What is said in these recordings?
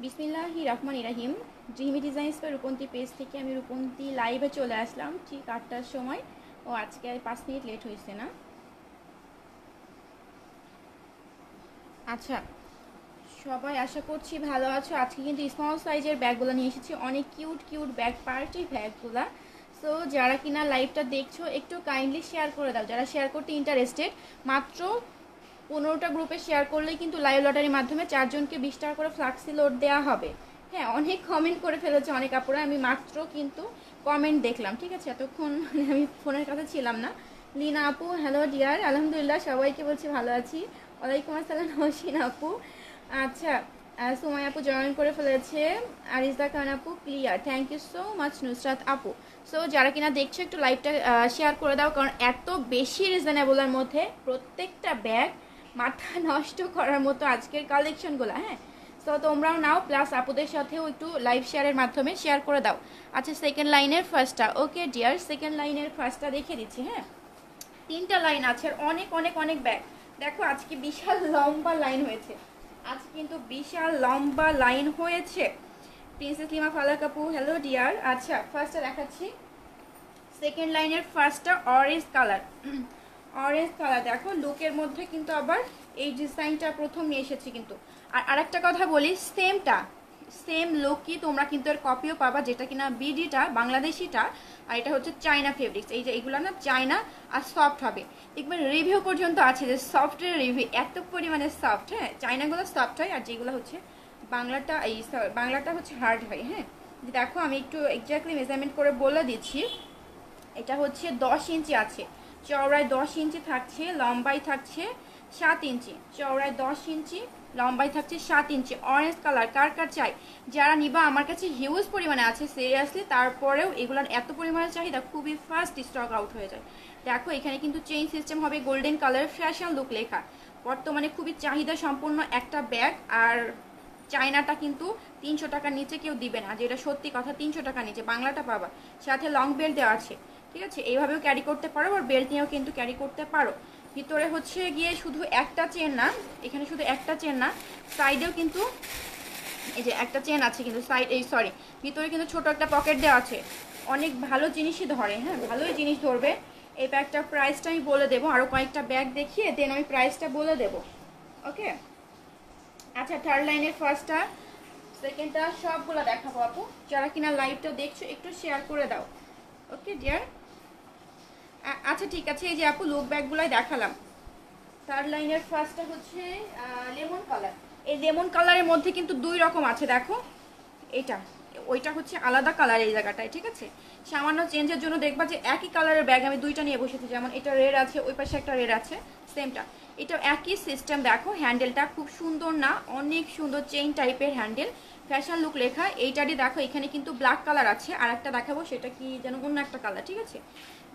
বিসমিল্লাহির রহমানির রহিম। ড্রিমি ডিজাইন্স বা রূপন্তী পেজ থেকে আমি রূপন্তী লাইভে চলে আসলাম ঠিক 8টার সময়। ও আজকে 5 মিনিট লেট হয়েছে না। আচ্ছা, সবাই আশা করছি ভালো আছো। আজকে কিন্তু স্মল সাইজের ব্যাগগুলো নিয়ে এসেছি, অনেক কিউট কিউট ব্যাগ, পার্টি ব্যাগগুলা। সো যারা কিনা লাইভটা দেখছো একটু কাইন্ডলি শেয়ার করে দাও, যারা শেয়ার করতে ইন্টারেস্টেড। মাত্র 15টা গ্রুপে শেয়ার করলেই কিন্তু লাইভ লটারির মাধ্যমে 4জনকে 20 টাকা করে ফ্লাক্সি লোড দেওয়া হবে। হ্যাঁ, অনেক কমেন্ট করে ফেলেছে অনেক আপুরা, আমি মাত্র কিন্তু কমেন্ট দেখলাম, ঠিক আছে, এতক্ষণ আমি ফোনের কাছে ছিলাম না। লিনা আপু, হ্যালো ডিয়ার, আলহামদুলিল্লাহ সবাইকে বলছি ভালো আছি। ওয়ালাইকুম আসসালাম নওশিন আপু। আচ্ছা, সুমাই আপু জয়েন করে ফেলেছে। আরিজা খান আপু clear, thank you so much Nusrat আপু। সো যারা কিনা দেখছো একটু লাইভটা শেয়ার করে দাও, কারণ এত বেশি রিজনেবলের মধ্যে প্রত্যেকটা ব্যাগ মাথা নষ্ট করার মতো আজকের কালেকশনগুলো। হ্যাঁ, সো তোমরাও নাও, প্লাস আপুদের সাথেও একটু লাইভ শেয়ারের মাধ্যমে শেয়ার করে দাও। আচ্ছা, সেকেন্ড লাইনের ফার্স্টটা, ওকে ডিয়ার, সেকেন্ড লাইনের ফার্স্টটা দেখে দিচ্ছি। হ্যাঁ, 3টা লাইন আছে, অনেক অনেক অনেক ব্যাগ। দেখো আজকে বিশাল লম্বা লাইন হয়েছে, আজ কিন্তু বিশাল লম্বা লাইন হয়েছে। প্রিন্সেস লিমা ফালাক আপু, হ্যালো ডিয়ার। আচ্ছা, ফার্স্টটা দেখাচ্ছি। সেকেন্ড লাইনের ফার্স্টটা অরেঞ্জ কালার। অরেঞ্জ কালার দেখো, লুকের মধ্যে কিন্তু আবার এই ডিজাইনটা প্রথম নিয়ে এসেছি কিন্তু। আর আরেকটা কথা বলি, সেম লুকই তোমরা কিন্তু এর কপিও পাবা, যেটা কিনা বিডিটা বাংলাদেশিটা, আর এটা হচ্ছে চায়না ফেব্রিক্স। এই যে এগুলো না চায়না আর সফট হবে, দেখবেন রিভিউ পর্যন্ত আছে যে সফটের রিভিউ, এত পরিমাণে সফট। হ্যাঁ, চায়নাগুলো সফট হয়, আর যেগুলো হচ্ছে বাংলাটা, এই বাংলাটা হচ্ছে হার্ড হয়। হ্যাঁ, দেখো আমি একটু এক্স্যাক্টলি মেজারমেন্ট করে বলে দিচ্ছি। এটা হচ্ছে 10 ইঞ্চি আছে, চওড়ায় 10 ইঞ্চি থাকছে, লম্বাই থাকছে 7 ইঞ্চি। চওড়ায় 10 ইঞ্চি, লম্বাই থাকছে 7 ইঞ্চি। অরেঞ্জ কালার কার কার চাই, যারা নিবা, আমার কাছে হিউজ পরিমাণে আছে সিরিয়াসলি। তারপরেও এগুলোর এত পরিমাণে চাহিদা, খুবই ফাস্ট স্টক আউট হয়ে যায়। দেখো এখানে কিন্তু চেইন সিস্টেম হবে, গোল্ডেন কালার, ফ্যাশন লুক লেখা। বর্তমানে খুবই চাহিদা সম্পন্ন একটা ব্যাগ। আর চায়নাটা কিন্তু 300 টাকার নিচে কেউ দিবে না, যেটা সত্যি কথা, 300 টাকার নিচে বাংলাটা পাবা। সাথে লং বেল্ট দেওয়া আছে, ঠিক আছে, এইভাবেও ক্যারি করতে পারো, আর বেল্ট নিয়েও কিন্তু ক্যারি করতে পারো। ভিতরে হচ্ছে গিয়ে শুধু একটা চেন না, এখানে শুধু একটা চেন না, সাইডেও কিন্তু এই যে একটা চেন আছে কিন্তু, সাইড এই সরি, ভিতরে কিন্তু ছোট একটা পকেট দেওয়া আছে। অনেক ভালো জিনিসই ধরে, হ্যাঁ ভালোই জিনিস ধরবে। এই ব্যাগটার প্রাইসটা আমি বলে দেবো, আরও কয়েকটা ব্যাগ দেখিয়ে দেন আমি প্রাইসটা বলে দেবো। ওকে, আচ্ছা, থার্ড লাইনের ফার্স্টটা, সেকেন্ডটা সবগুলো দেখাবো আপু। যারা কিনা লাইভটা দেখছো একটু শেয়ার করে দাও। Okay dear. আচ্ছা ঠিক আছে, এই যে আপু লুক ব্যাগগুলাই দেখালাম। থার্ড লাইনের ফার্স্টটা হচ্ছে লেমন কালার। এই লেমন কালারের মধ্যে কিন্তু 2 রকম আছে, দেখো এটা, ওইটা হচ্ছে আলাদা কালার এই জায়গাটায়, ঠিক আছে। সামান্য চেঞ্জের জন্য দেখবা যে একই কালারের ব্যাগ আমি 2টা নিয়ে বসেছি, যেমন এটা রেড আছে, ওই পাশে একটা রেড আছে, সেমটা। এটা একই সিস্টেম, দেখো হ্যান্ডেলটা খুব সুন্দর না, অনেক সুন্দর চেইন টাইপের হ্যান্ডেল, ফ্যাশন লুক লেখা। এইটারই দেখো এখানে কিন্তু ব্ল্যাক কালার আছে, আর একটা দেখাবো সেটা কি যেন অন্য একটা কালার, ঠিক আছে।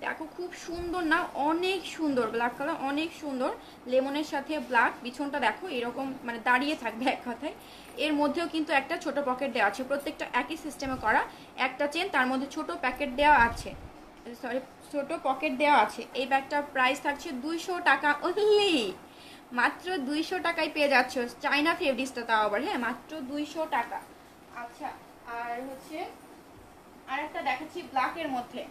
দেখো খুব সুন্দর না, অনেক সুন্দর, ব্ল্যাক কালার অনেক সুন্দর, লেমনের সাথে ব্ল্যাক। বিছনটা দেখো এরকম মানে দাঁড়িয়ে থাকবে এক কথায়। এর মধ্যেও কিন্তু একটা ছোট পকেট দেওয়া আছে, প্রত্যেকটা একই সিস্টেমে করা। একটা চেন, তার মধ্যে ছোট প্যাকেট দেওয়া আছে, সরি ছোট পকেট দেওয়া আছে। এই ব্যাগটার প্রাইস থাকছে 200 টাকা অনলি, মাত্র 200 টাকায় পেয়ে যাচ্ছ চাইনা ফেব্রিক্সটা, তাও আবার হ্যাঁ মাত্র 200 টাকা। আচ্ছা, আর হচ্ছে আর একটা দেখাচ্ছি ব্ল্যাকের মধ্যে,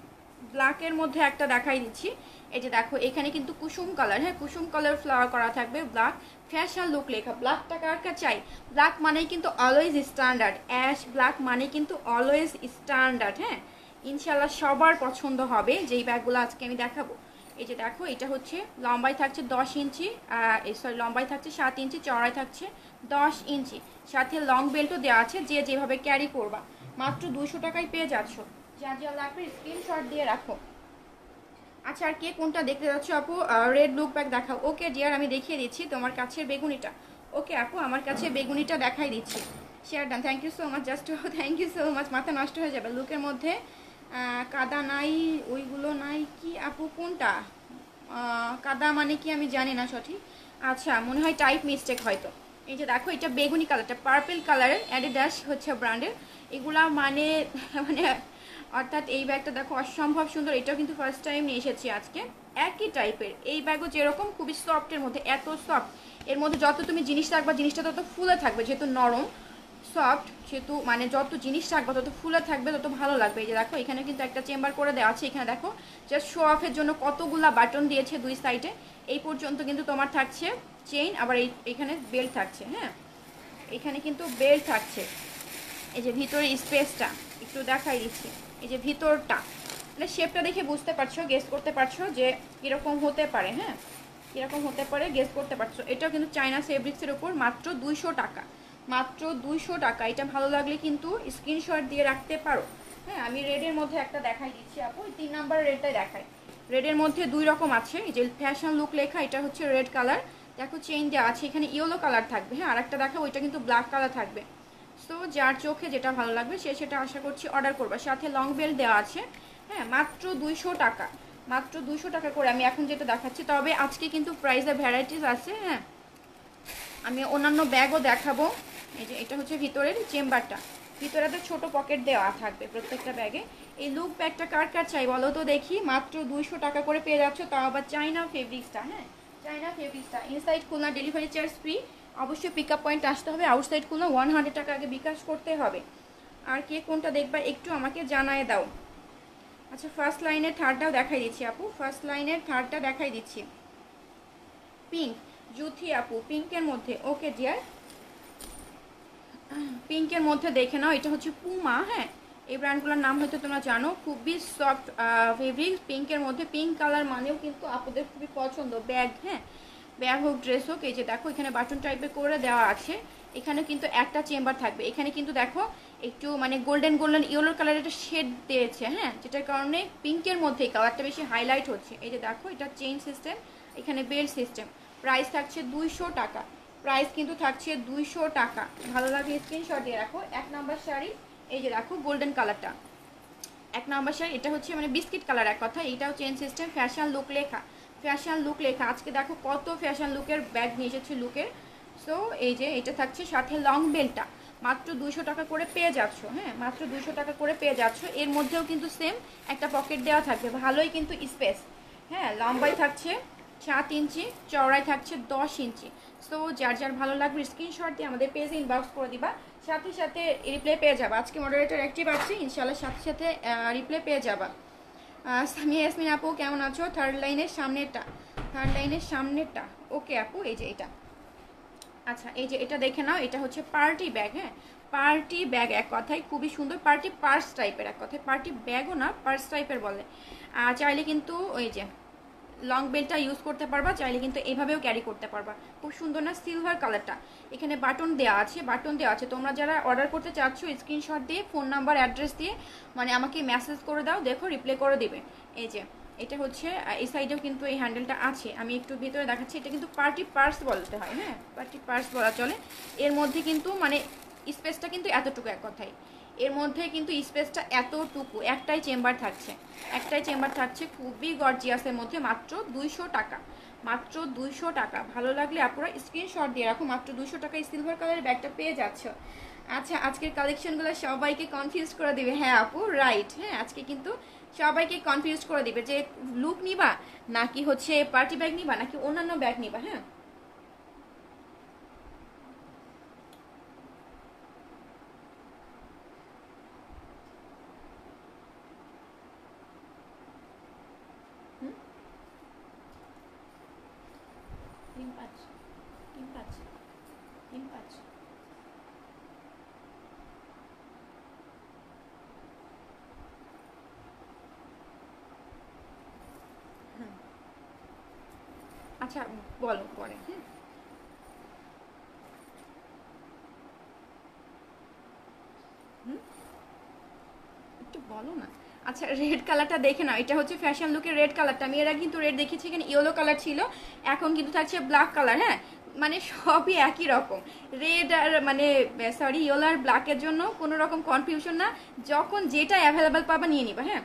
ব্ল্যাকের মধ্যে একটা দেখাই দিচ্ছি। এই যে দেখো এখানে কিন্তু কুসুম কালার, হ্যাঁ কুসুম কালার ফ্লাওয়ার করা থাকবে, ব্ল্যাক, ফ্যাশন লুক লেখা। ব্ল্যাকটা কার কাছে চাই, ব্ল্যাক মানেই কিন্তু অলওয়েজ স্ট্যান্ডার্ড, অ্যাশ ব্ল্যাক মানে কিন্তু অলওয়েজ স্ট্যান্ডার্ড। হ্যাঁ, ইনশাল্লাহ সবার পছন্দ হবে যেই ব্যাগগুলো আজকে আমি দেখাবো। এই যে দেখো এটা হচ্ছে লম্বাই থাকছে 10 ইঞ্চি, সরি লম্বাই থাকছে 7 ইঞ্চি, চড়াই থাকছে 10 ইঞ্চি, সাথে লং বেল্টও দেওয়া আছে, যে যেভাবে ক্যারি করবা। মাত্র 200 টাকায় পেয়ে যাচ্ছ, যা যা লাগবে স্ক্রিনশট দিয়ে রাখো। আচ্ছা, আর কে কোনটা দেখতে যাচ্ছ আপু, রেড লুক ব্যাগ দেখাও। ওকে ডিয়ার, আমি দেখিয়ে দিচ্ছি তোমার কাছের বেগুনিটা। ওকে আপু, আমার কাছে বেগুনিটা দেখাই দিচ্ছি। Share done, thank you so much, just thank you so much. মাথা নষ্ট হয়ে যাবে, লুকের মধ্যে কাদা নাই, ওইগুলো নাই কি আপু, কোনটা কাদা মানে কি আমি জানি না সঠিক। আচ্ছা, মনে হয় টাইপ মিস্টেক হয়তো। এই যে দেখো এটা বেগুনি কালারটা, পার্পল কালারের, অ্যাডিডাস হচ্ছে ব্র্যান্ডের এগুলা, মানে মানে অর্থাৎ এই ব্যাগটা দেখো অসম্ভব সুন্দর। এটাও কিন্তু ফার্স্ট টাইম নিয়ে এসেছি আজকে, একই টাইপের। এই ব্যাগও যেরকম খুবই সফটের মধ্যে, এত সফট, এর মধ্যে যত তুমি জিনিস রাখবা জিনিসটা তত ফুলে থাকবে, যেহেতু নরম। সফট, সেহেতু মানে যত জিনিস রাখবে তত ফুলে থাকবে তত ভালো লাগবে। এই যে দেখো এখানে কিন্তু একটা চেম্বার করে দেওয়া আছে। এখানে দেখো জাস্ট শো অফের জন্য কতগুলা বাটন দিয়েছে দুই সাইডে। এই পর্যন্ত কিন্তু তোমার থাকছে চেইন, আবার এখানে বেল্ট থাকছে। হ্যাঁ, এখানে কিন্তু বেল্ট থাকছে। এই যে ভিতরে স্পেসটা একটু দেখাই দিচ্ছি। এই যে ভিতরটা মানে শেপটা দেখে বুঝতে পারছো, গেস করতে পারছো যে কীরকম হতে পারে। হ্যাঁ, কীরকম হতে পারে গেস করতে পারছো। এটাও কিন্তু চায়না ফেব্রিক্সের ওপর, মাত্র 200 টাকা, মাত্র 200 টাকা। এটা ভালো লাগলে কিন্তু স্ক্রিনশট দিয়ে রাখতে পারো। হ্যাঁ, আমি রেডের মধ্যে একটা দেখাই দিচ্ছি আপু, 3 নাম্বার রেডটাই দেখাই। রেডের মধ্যে 2 রকম আছে। এই যে ফ্যাশন লুক লেখা, এটা হচ্ছে রেড কালার, দেখো চেইন দেওয়া আছে। এখানে ইয়েলো কালার থাকবে। হ্যাঁ, আরেকটা দেখো, ওইটা কিন্তু ব্ল্যাক কালার থাকবে। সো যার চোখে যেটা ভালো লাগবে সে সেটা আশা করছি অর্ডার করবে। সাথে লং বেল্ট দেওয়া আছে। হ্যাঁ, মাত্র 200 টাকা, মাত্র 200 টাকা করে আমি এখন যেটা দেখাচ্ছি। তবে আজকে কিন্তু প্রাইসের ভ্যারাইটিস আছে। হ্যাঁ, আমি অন্যান্য ব্যাগও দেখাবো। এই যে এটা হচ্ছে ভিতরের চেম্বারটা, ভিতরে একটা ছোটো পকেট দেওয়া থাকবে প্রত্যেকটা ব্যাগে। এই লুক ব্যাগটা কার কার চাই বলো তো দেখি। মাত্র 200 টাকা করে পেয়ে যাচ্ছ, তাও আবার চাইনা ফেব্রিক্সটা। হ্যাঁ, চাইনা ফেব্রিক্সটা। Inside Khulna delivery charge free. অবশ্যই পিক আপ পয়েন্ট আসতে হবে। আউটসাইড খুলনা 100 টাকা আগে বিকাশ করতে হবে। আর কে কোনটা দেখবা একটু আমাকে জানায় দাও। আচ্ছা, ফার্স্ট লাইনের থার্ডটাও দেখাই দিচ্ছি আপু, ফার্স্ট লাইনের থার্ডটা দেখাই দিচ্ছি। পিঙ্ক জুথি আপু, পিঙ্কের মধ্যে। ওকে ডিয়ার, পিঙ্কের মধ্যে দেখে নাও। এটা হচ্ছে পুমা। হ্যাঁ, এই ব্র্যান্ডগুলোর নাম হয়তো তোমরা জানো। খুবই সফট ফেব্রিক, পিঙ্কের মধ্যে। পিঙ্ক কালার মানেও কিন্তু আপুদের খুবই পছন্দ ব্যাগ। হ্যাঁ, ব্যাগ হোক ড্রেস হোক। এই যে দেখো এখানে বাটন টাইপের করে দেওয়া আছে। এখানে কিন্তু একটা চেম্বার থাকবে। এখানে কিন্তু দেখো একটু মানে গোল্ডেন গোল্ডেন ইয়েলো কালারের একটা শেড দিয়েছে। হ্যাঁ, যেটার কারণে পিঙ্কের মধ্যে এই কালারটা বেশি হাইলাইট হচ্ছে। এই যে দেখো এটা চেইন সিস্টেম, এখানে বেল্ট সিস্টেম। প্রাইস থাকছে 200 টাকা, প্রাইস কিন্তু থাকছে 200 টাকা। ভালো লাগলে স্ক্রিনশট দিয়ে রাখো। 1 নাম্বার শাড়ি, এই যে দেখো গোল্ডেন কালারটা 1 নাম্বার শাড়ি। এটা হচ্ছে মানে বিস্কিট কালার এক কথা। এটাও চেন সিস্টেম, ফ্যাশন লুক লেখা, ফ্যাশন লুক লেখা। আজকে দেখো কত ফ্যাশন লুকের ব্যাগ নিয়ে এসেছে লুকের। সো এই যে এটা থাকছে সাথে লং বেল্টটা, মাত্র 200 টাকা করে পেয়ে যাচ্ছ। হ্যাঁ, মাত্র 200 টাকা করে পেয়ে যাচ্ছ। এর মধ্যেও কিন্তু সেম একটা পকেট দেওয়া থাকবে, ভালোই কিন্তু স্পেস। হ্যাঁ, লম্বাই থাকছে 7 ইঞ্চি, চওড়ায় থাকছে 10 ইঞ্চি। সো যার যার ভালো লাগবে স্ক্রিনশট দিয়ে আমাদের পেজে ইনবক্স করে দিবা, সাথে সাথে রিপ্লাই পেয়ে যাবা। আজকে মডারেটর অ্যাক্টিভ আছে, ইনশাল্লাহ সাথে সাথে রিপ্লাই পেয়ে যাবা। সামিয়া ইয়াসমিন আপু কেমন আছো? থার্ড লাইনের সামনেরটা, থার্ড লাইনের সামনেরটা। ওকে আপু, এই যে এটা। আচ্ছা, এই যে এটা দেখে নাও, এটা হচ্ছে পার্টি ব্যাগ। হ্যাঁ, পার্টি ব্যাগ এক কথায় খুবই সুন্দর, পার্টি পার্স টাইপের। এক কথায় পার্টি ব্যাগও না, পার্স টাইপের বলে। চাইলে কিন্তু ওই যে লং বেল্টটা ইউজ করতে পারবা, চাইলে কিন্তু এইভাবেও ক্যারি করতে পারবা। খুব সুন্দর না সিলভার কালারটা? এখানে বাটন দেওয়া আছে, বাটন দেওয়া আছে। তোমরা যারা অর্ডার করতে চাচ্ছ স্ক্রিনশট দিয়ে ফোন নাম্বার অ্যাড্রেস দিয়ে মানে আমাকে মেসেজ করে দাও, দেখো রিপ্লাই করে দিবে। এই যে এটা হচ্ছে এই সাইডেও কিন্তু এই হ্যান্ডেলটা আছে। আমি একটু ভিতরে দেখাচ্ছি। এটা কিন্তু পার্টি পার্স বলতে হয়। হ্যাঁ, পার্টি পার্স বলা চলে। এর মধ্যে কিন্তু মানে স্পেসটা কিন্তু এতটুকু এক কথায়। এর মধ্যে কিন্তু স্পেসটা এতটুকু, একটাই চেম্বার থাকছে, একটাই চেম্বার থাকছে। খুবই গর্জিয়াসের মধ্যে, মাত্র 200 টাকা, মাত্র 200 টাকা। ভালো লাগলে আপনারা স্ক্রিনশট দিয়ে রাখো। মাত্র 200 টাকায় সিলভার কালারের ব্যাগটা পেয়ে যাচ্ছ। আচ্ছা, আজকের কালেকশনগুলো সবাইকে কনফিউজ করে দিবে। হ্যাঁ আপু, রাইট। হ্যাঁ, আজকে কিন্তু সবাইকে কনফিউজ করে দিবে যে লুক নিবা নাকি হচ্ছে পার্টি ব্যাগ নিবা নাকি অন্যান্য ব্যাগ নিবা। হ্যাঁ, তিন পাঁচ, তিন পাঁচ, তিন পাঁচ। আচ্ছা, বলো পরে। হ্যাঁ, একটু বলো না। আচ্ছা, রেড কালারটা দেখে নাও। এটা হচ্ছে ফ্যাশন লুকের রেড কালারটা। আমি এর আগে কিন্তু রেড দেখেছি, এখানে ইয়েলো কালার ছিল, এখন কিন্তু থাকছে ব্ল্যাক কালার। হ্যাঁ, মানে সবই একই রকম। রেড আর মানে সরি ইয়েলো আর ব্ল্যাকের জন্য কোনো রকম কনফিউশন না। যখন যেটা অ্যাভেলেবেল পাবা নিয়ে নিবা। হ্যাঁ,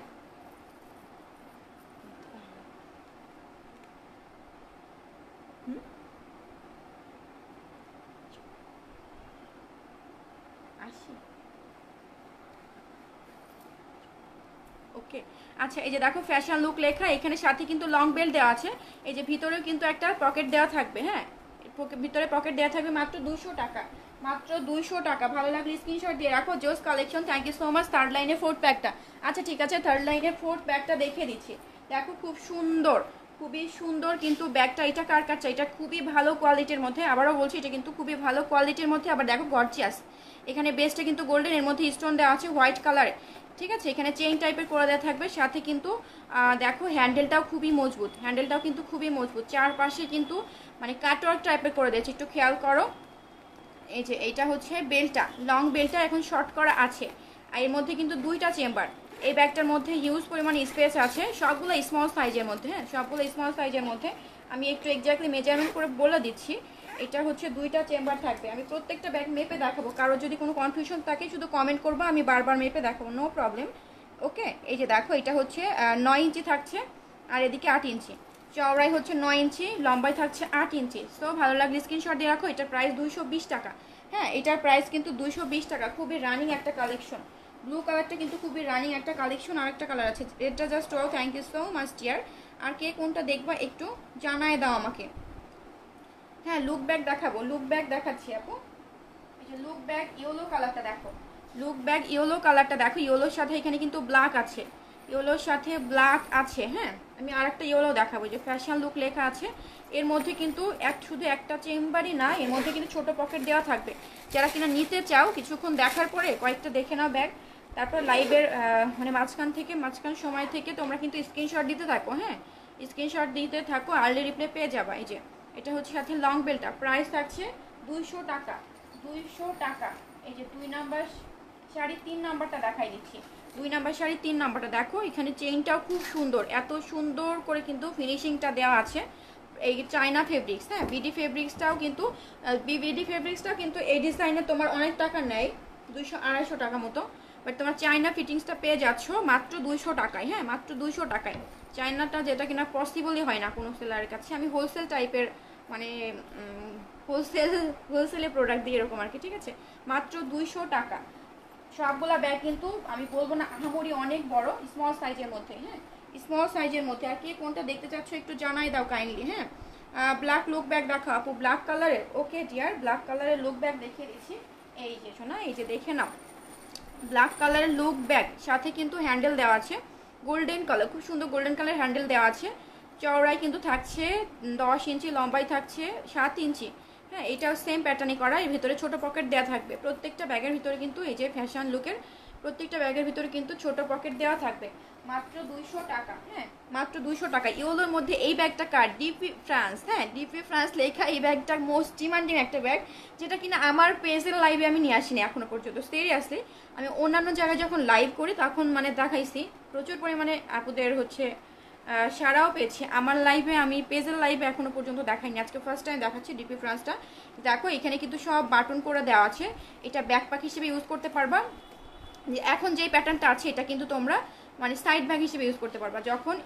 আসি। ওকে, আচ্ছা, এই যে দেখো ফ্যাশন লুক লেখা, এখানে সাথে কিন্তু লং বেল্ট দেওয়া আছে। এই যে ভিতরেও কিন্তু একটা পকেট দেওয়া থাকবে। হ্যাঁ, ভিতরে পকেট দেওয়া থাকবে। মাত্র 200 টাকা, মাত্র 200 টাকা। ভালো লাগলে স্ক্রিনশট দিয়ে রাখো। জোস collection, thank you so much. Third লাইনে ফোর্থ ব্যাগটা, আচ্ছা ঠিক আছে, থার্ড লাইনে ফোর্থ ব্যাগটা দেখিয়ে দিচ্ছি। দেখো খুব সুন্দর, খুবই সুন্দর কিন্তু ব্যাগটা। এটা কার কাছে, এটা খুবই ভালো কোয়ালিটির মধ্যে, আবারও বলছি এটা কিন্তু খুবই ভালো কোয়ালিটির মধ্যে। আবার দেখো গর্জিয়াস, এখানে বেসটা কিন্তু গোল্ডেন, এর মধ্যে স্টোন দেওয়া আছে হোয়াইট কালারে, ঠিক আছে। এখানে চেইন টাইপের করে দেওয়া থাকবে, সাথে কিন্তু দেখো হ্যান্ডেলটাও খুবই মজবুত, হ্যান্ডেলটাও কিন্তু খুবই মজবুত। চারপাশে কিন্তু মানে কাটওয়ার্ক টাইপের করে দিয়েছে, একটু খেয়াল করো। এই যে এইটা হচ্ছে বেলটা, লং বেলটা এখন শর্ট করা আছে। আর এর মধ্যে কিন্তু দুইটা চেম্বার। এই ব্যাগটার মধ্যে হিউজ পরিমাণ স্পেস আছে, সবগুলো স্মল সাইজের মধ্যে, হ্যাঁ সবগুলো স্মল সাইজের মধ্যে। আমি একটু এক্স্যাক্টলি মেজারমেন্ট করে বলে দিচ্ছি। এটা হচ্ছে দুইটা চেম্বার থাকবে। আমি প্রত্যেকটা ব্যাগ মেপে দেখাবো, কারো যদি কোনো কনফিউশন থাকে শুধু কমেন্ট করবো, আমি বারবার মেপে দেখাবো, নো প্রবলেম। ওকে, এই যে দেখো এটা হচ্ছে 9 ইঞ্চি থাকছে, আর এদিকে 8 ইঞ্চি। চওড়াই হচ্ছে 9 ইঞ্চি, লম্বাই থাকছে 8 ইঞ্চি। সো ভালো লাগলে স্ক্রিনশট দিয়ে রাখো। এটার প্রাইস 220 টাকা। হ্যাঁ, এটার প্রাইস কিন্তু 220 টাকা। খুবই রানিং একটা কালেকশন। ব্লু কালারটা কিন্তু খুবই রানিং একটা কালেকশন। আর একটা কালার আছে, এটা জাস্ট ও thank you so much dear. আর কে কোনটা দেখবা একটু জানায় দাও আমাকে। হ্যাঁ, লুক ব্যাগ দেখাবো, লুক ব্যাগ দেখাচ্ছি আপু। এই যে লুক ব্যাগ ইয়েলো কালারটা দেখো, লুক ব্যাগ ইয়েলো কালারটা দেখো। ইয়েলোর সাথে এখানে কিন্তু ব্ল্যাক আছে, ইয়েলোর সাথে ব্ল্যাক আছে। হ্যাঁ, আমি আরেকটা ইয়েলো দেখাবো, যে ফ্যাশন লুক লেখা আছে। এর মধ্যে কিন্তু শুধু একটা চেম্বারই না, এর মধ্যে কিন্তু ছোট পকেট দেওয়া থাকবে। যারা কিনা নিতে চাও কিছুক্ষণ দেখার পরে কয়েকটা দেখে নাও ব্যাগ, তারপর লাইভের মানে মাঝখান সময় থেকে তোমরা কিন্তু স্ক্রিনশট দিতে থাকো। হ্যাঁ, স্ক্রিনশট দিতে থাকো, আর্লি রিপ্লে পেয়ে যাবা। এই যে এটা হচ্ছে সাথে লং বেলটা, প্রাইস থাকছে 200 টাকা। 200 টাকা। এই যে 2 নাম্বার শাড়ি 3 নাম্বারটা দেখাই দিচ্ছি। 2 নাম্বার শাড়ি 3 নাম্বারটা দেখো, এখানে চেইনটাও খুব সুন্দর, এত সুন্দর করে কিন্তু ফিনিশিংটা দেওয়া আছে। এই চায়না ফেব্রিক্স, হ্যাঁ বিডি ফেব্রিক্সটাও কিন্তু এই ডিজাইনে তোমার অনেক টাকা নেয়, 200-250 টাকা মতো। বাট তোমার চায়না ফিটিংসটা পেয়ে যাচ্ছ মাত্র 200 টাকায়। হ্যাঁ, মাত্র 200 টাকায়। চায়নাটা যেটা কিনা পসিবলই হয় না কোনো সেলারের কাছে। আমি হোলসেল টাইপের মানে হোলসেলে প্রোডাক্ট দিই এরকম আর কি, ঠিক আছে। মাত্র 200 টাকা। সবগুলা ব্যাগ কিন্তু আমি বলবো না আহামরি অনেক বড়, স্মল সাইজের মধ্যে। হ্যাঁ, স্মল সাইজের মধ্যে। আর কে কোনটা দেখতে চাচ্ছ একটু জানাই দাও কাইন্ডলি। হ্যাঁ, ব্ল্যাক লুক ব্যাগ দেখো আপু, ব্ল্যাক কালারের। ওকে ডিয়ার, ব্ল্যাক কালারের লুক ব্যাগ দেখিয়ে দিচ্ছি। এই যে শোনা, এই যে দেখে নাও, ব্ল্যাক কালারের লুক ব্যাগ, সাথে কিন্তু হ্যান্ডেল দেওয়া আছে গোল্ডেন কালার, খুব সুন্দর গোল্ডেন কালার হ্যান্ডেল দেওয়া আছে। চওড়াই কিন্তু থাকছে 10 ইঞ্চি, লম্বাই থাকছে 7 ইঞ্চি। হ্যাঁ, এটাও সেম প্যাটার্নই করা। এর ভিতরে ছোট পকেট দেওয়া থাকবে প্রত্যেকটা ব্যাগের ভিতরে কিন্তু। এই যে ফ্যাশন লুকের প্রত্যেকটা ব্যাগের ভিতরে কিন্তু ছোট পকেট দেওয়া থাকবে। মাত্র 200 টাকা। হ্যাঁ, মাত্র 200 টাকা। ইয়েলোর মধ্যে এই ব্যাগটা কার, ডিপি ফ্রান্স। হ্যাঁ, ডিপি ফ্রান্স লেখা এই ব্যাগটা মোস্ট ডিমান্ডিং একটা ব্যাগ, যেটা কিনা আমার পেজের লাইভে আমি নিয়ে আসিনি এখনো পর্যন্ত। সিরিয়াসলি আমি অন্যান্য জায়গায় যখন লাইভ করি তখন মানে দেখাইছি, প্রচুর পরিমাণে আপুদের হচ্ছে সারাও পেয়েছি। আমার লাইভে, আমি পেজের লাইভে এখনো পর্যন্ত দেখাইনি, আজকে ফার্স্ট টাইম দেখাচ্ছি ডিপি ফ্রান্সটা। দেখো এখানে কিন্তু সব বাটন করে দেওয়া আছে। এটা ব্যাকপ্যাক হিসেবে ইউজ করতে পারবা। এখন যেই প্যাটার্নটা আছে এটা কিন্তু তোমরা মানে সাইড ব্যাগ হিসেবে ইউজ করতে পারবা। যখন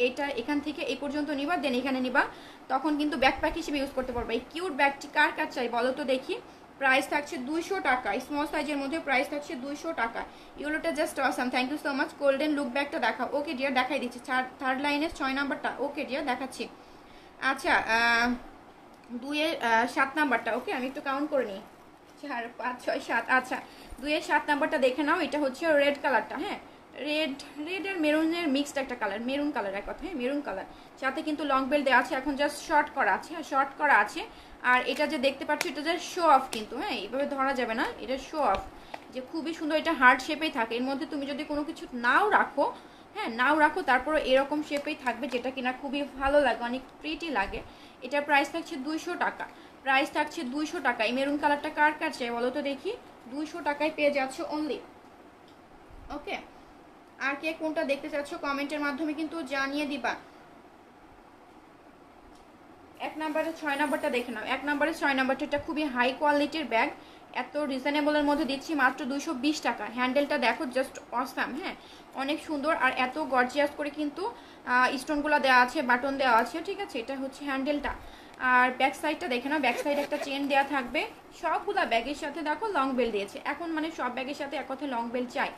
এইটা এখান থেকে এই পর্যন্ত নিবা, দেন এখানে নিবা, তখন কিন্তু ব্যাকপ্যাক হিসেবে ইউজ করতে পারবা। এই কিউট ব্যাগটি কার কার চাই বলো তো দেখি। প্রাইস থাকছে 200 টাকা, স্মল সাইজের মধ্যে প্রাইস থাকছে 200 টাকা। ইউলোটা just awesome, thank you so much. Golden look ব্যাগটা দেখাও। ওকে ডিয়ার, দেখাই দিচ্ছি। থার্ড লাইনের 6 নাম্বারটা। ওকে ডিয়ার, দেখাচ্ছি। আচ্ছা, 2-7 নাম্বারটা। ওকে, আমি একটু কাউন্ট করে নিই, 4 5 6 7। আচ্ছা, 2-7 নাম্বারটা দেখে নাও। এটা হচ্ছে রেড কালারটা। হ্যাঁ, রেড আর মেরুনের মিক্সড একটা কালার, মেরুন কালার এক কথা। হ্যাঁ, মেরুন কালার, সাথে কিন্তু লং বেল্ট দেওয়া আছে। এখন জাস্ট শর্ট করা আছে, শর্ট করা আছে। আর এটা যে দেখতে পাচ্ছ এটা জাস্ট শো অফ কিন্তু। হ্যাঁ, এইভাবে ধরা যাবে না, এটা শো অফ, যে খুবই সুন্দর। এটা হার্ড শেপেই থাকে। এর মধ্যে তুমি যদি কোনো কিছু নাও রাখো, হ্যাঁ নাও রাখো, তারপরে এরকম শেপেই থাকবে, যেটা কিনা খুবই ভালো লাগে, অনেক প্রিটি লাগে। এটার প্রাইস থাকছে 200 টাকা। প্রাইস থাকছে 200 টাকা। এই মেরুন কালারটা কার কার চাই বলো তো দেখি। 200 টাকায় পেয়ে যাচ্ছ অনলি। ওকে, আর কে কোনটা দেখতে চাচ্ছ কমেন্টের মাধ্যমে কিন্তু জানিয়ে দিবা। 1 নাম্বারে 6 নাম্বারটা দেখে নাও। 1 নাম্বারে 6 নাম্বারটা, এটা খুবই হাই কোয়ালিটির ব্যাগ, এত রিজনেবলের মধ্যে দিচ্ছি মাত্র 220 টাকা। হ্যান্ডেলটা দেখো জাস্ট অসাম। হ্যাঁ, অনেক সুন্দর, আর এত গর্জিয়াস করে কিন্তু স্টোনগুলো দেওয়া আছে, বাটন দেওয়া আছে, ঠিক আছে। এটা হচ্ছে হ্যান্ডেলটা। আর ব্যাক সাইডটা দেখে নাও, ব্যাক সাইডে একটা চেন দেওয়া থাকবে। সবগুলা ব্যাগের সাথে দেখো লং বেল্ট দিয়েছে। এখন মানে সব ব্যাগের সাথে এক কথায় লং বেল্ট চাই,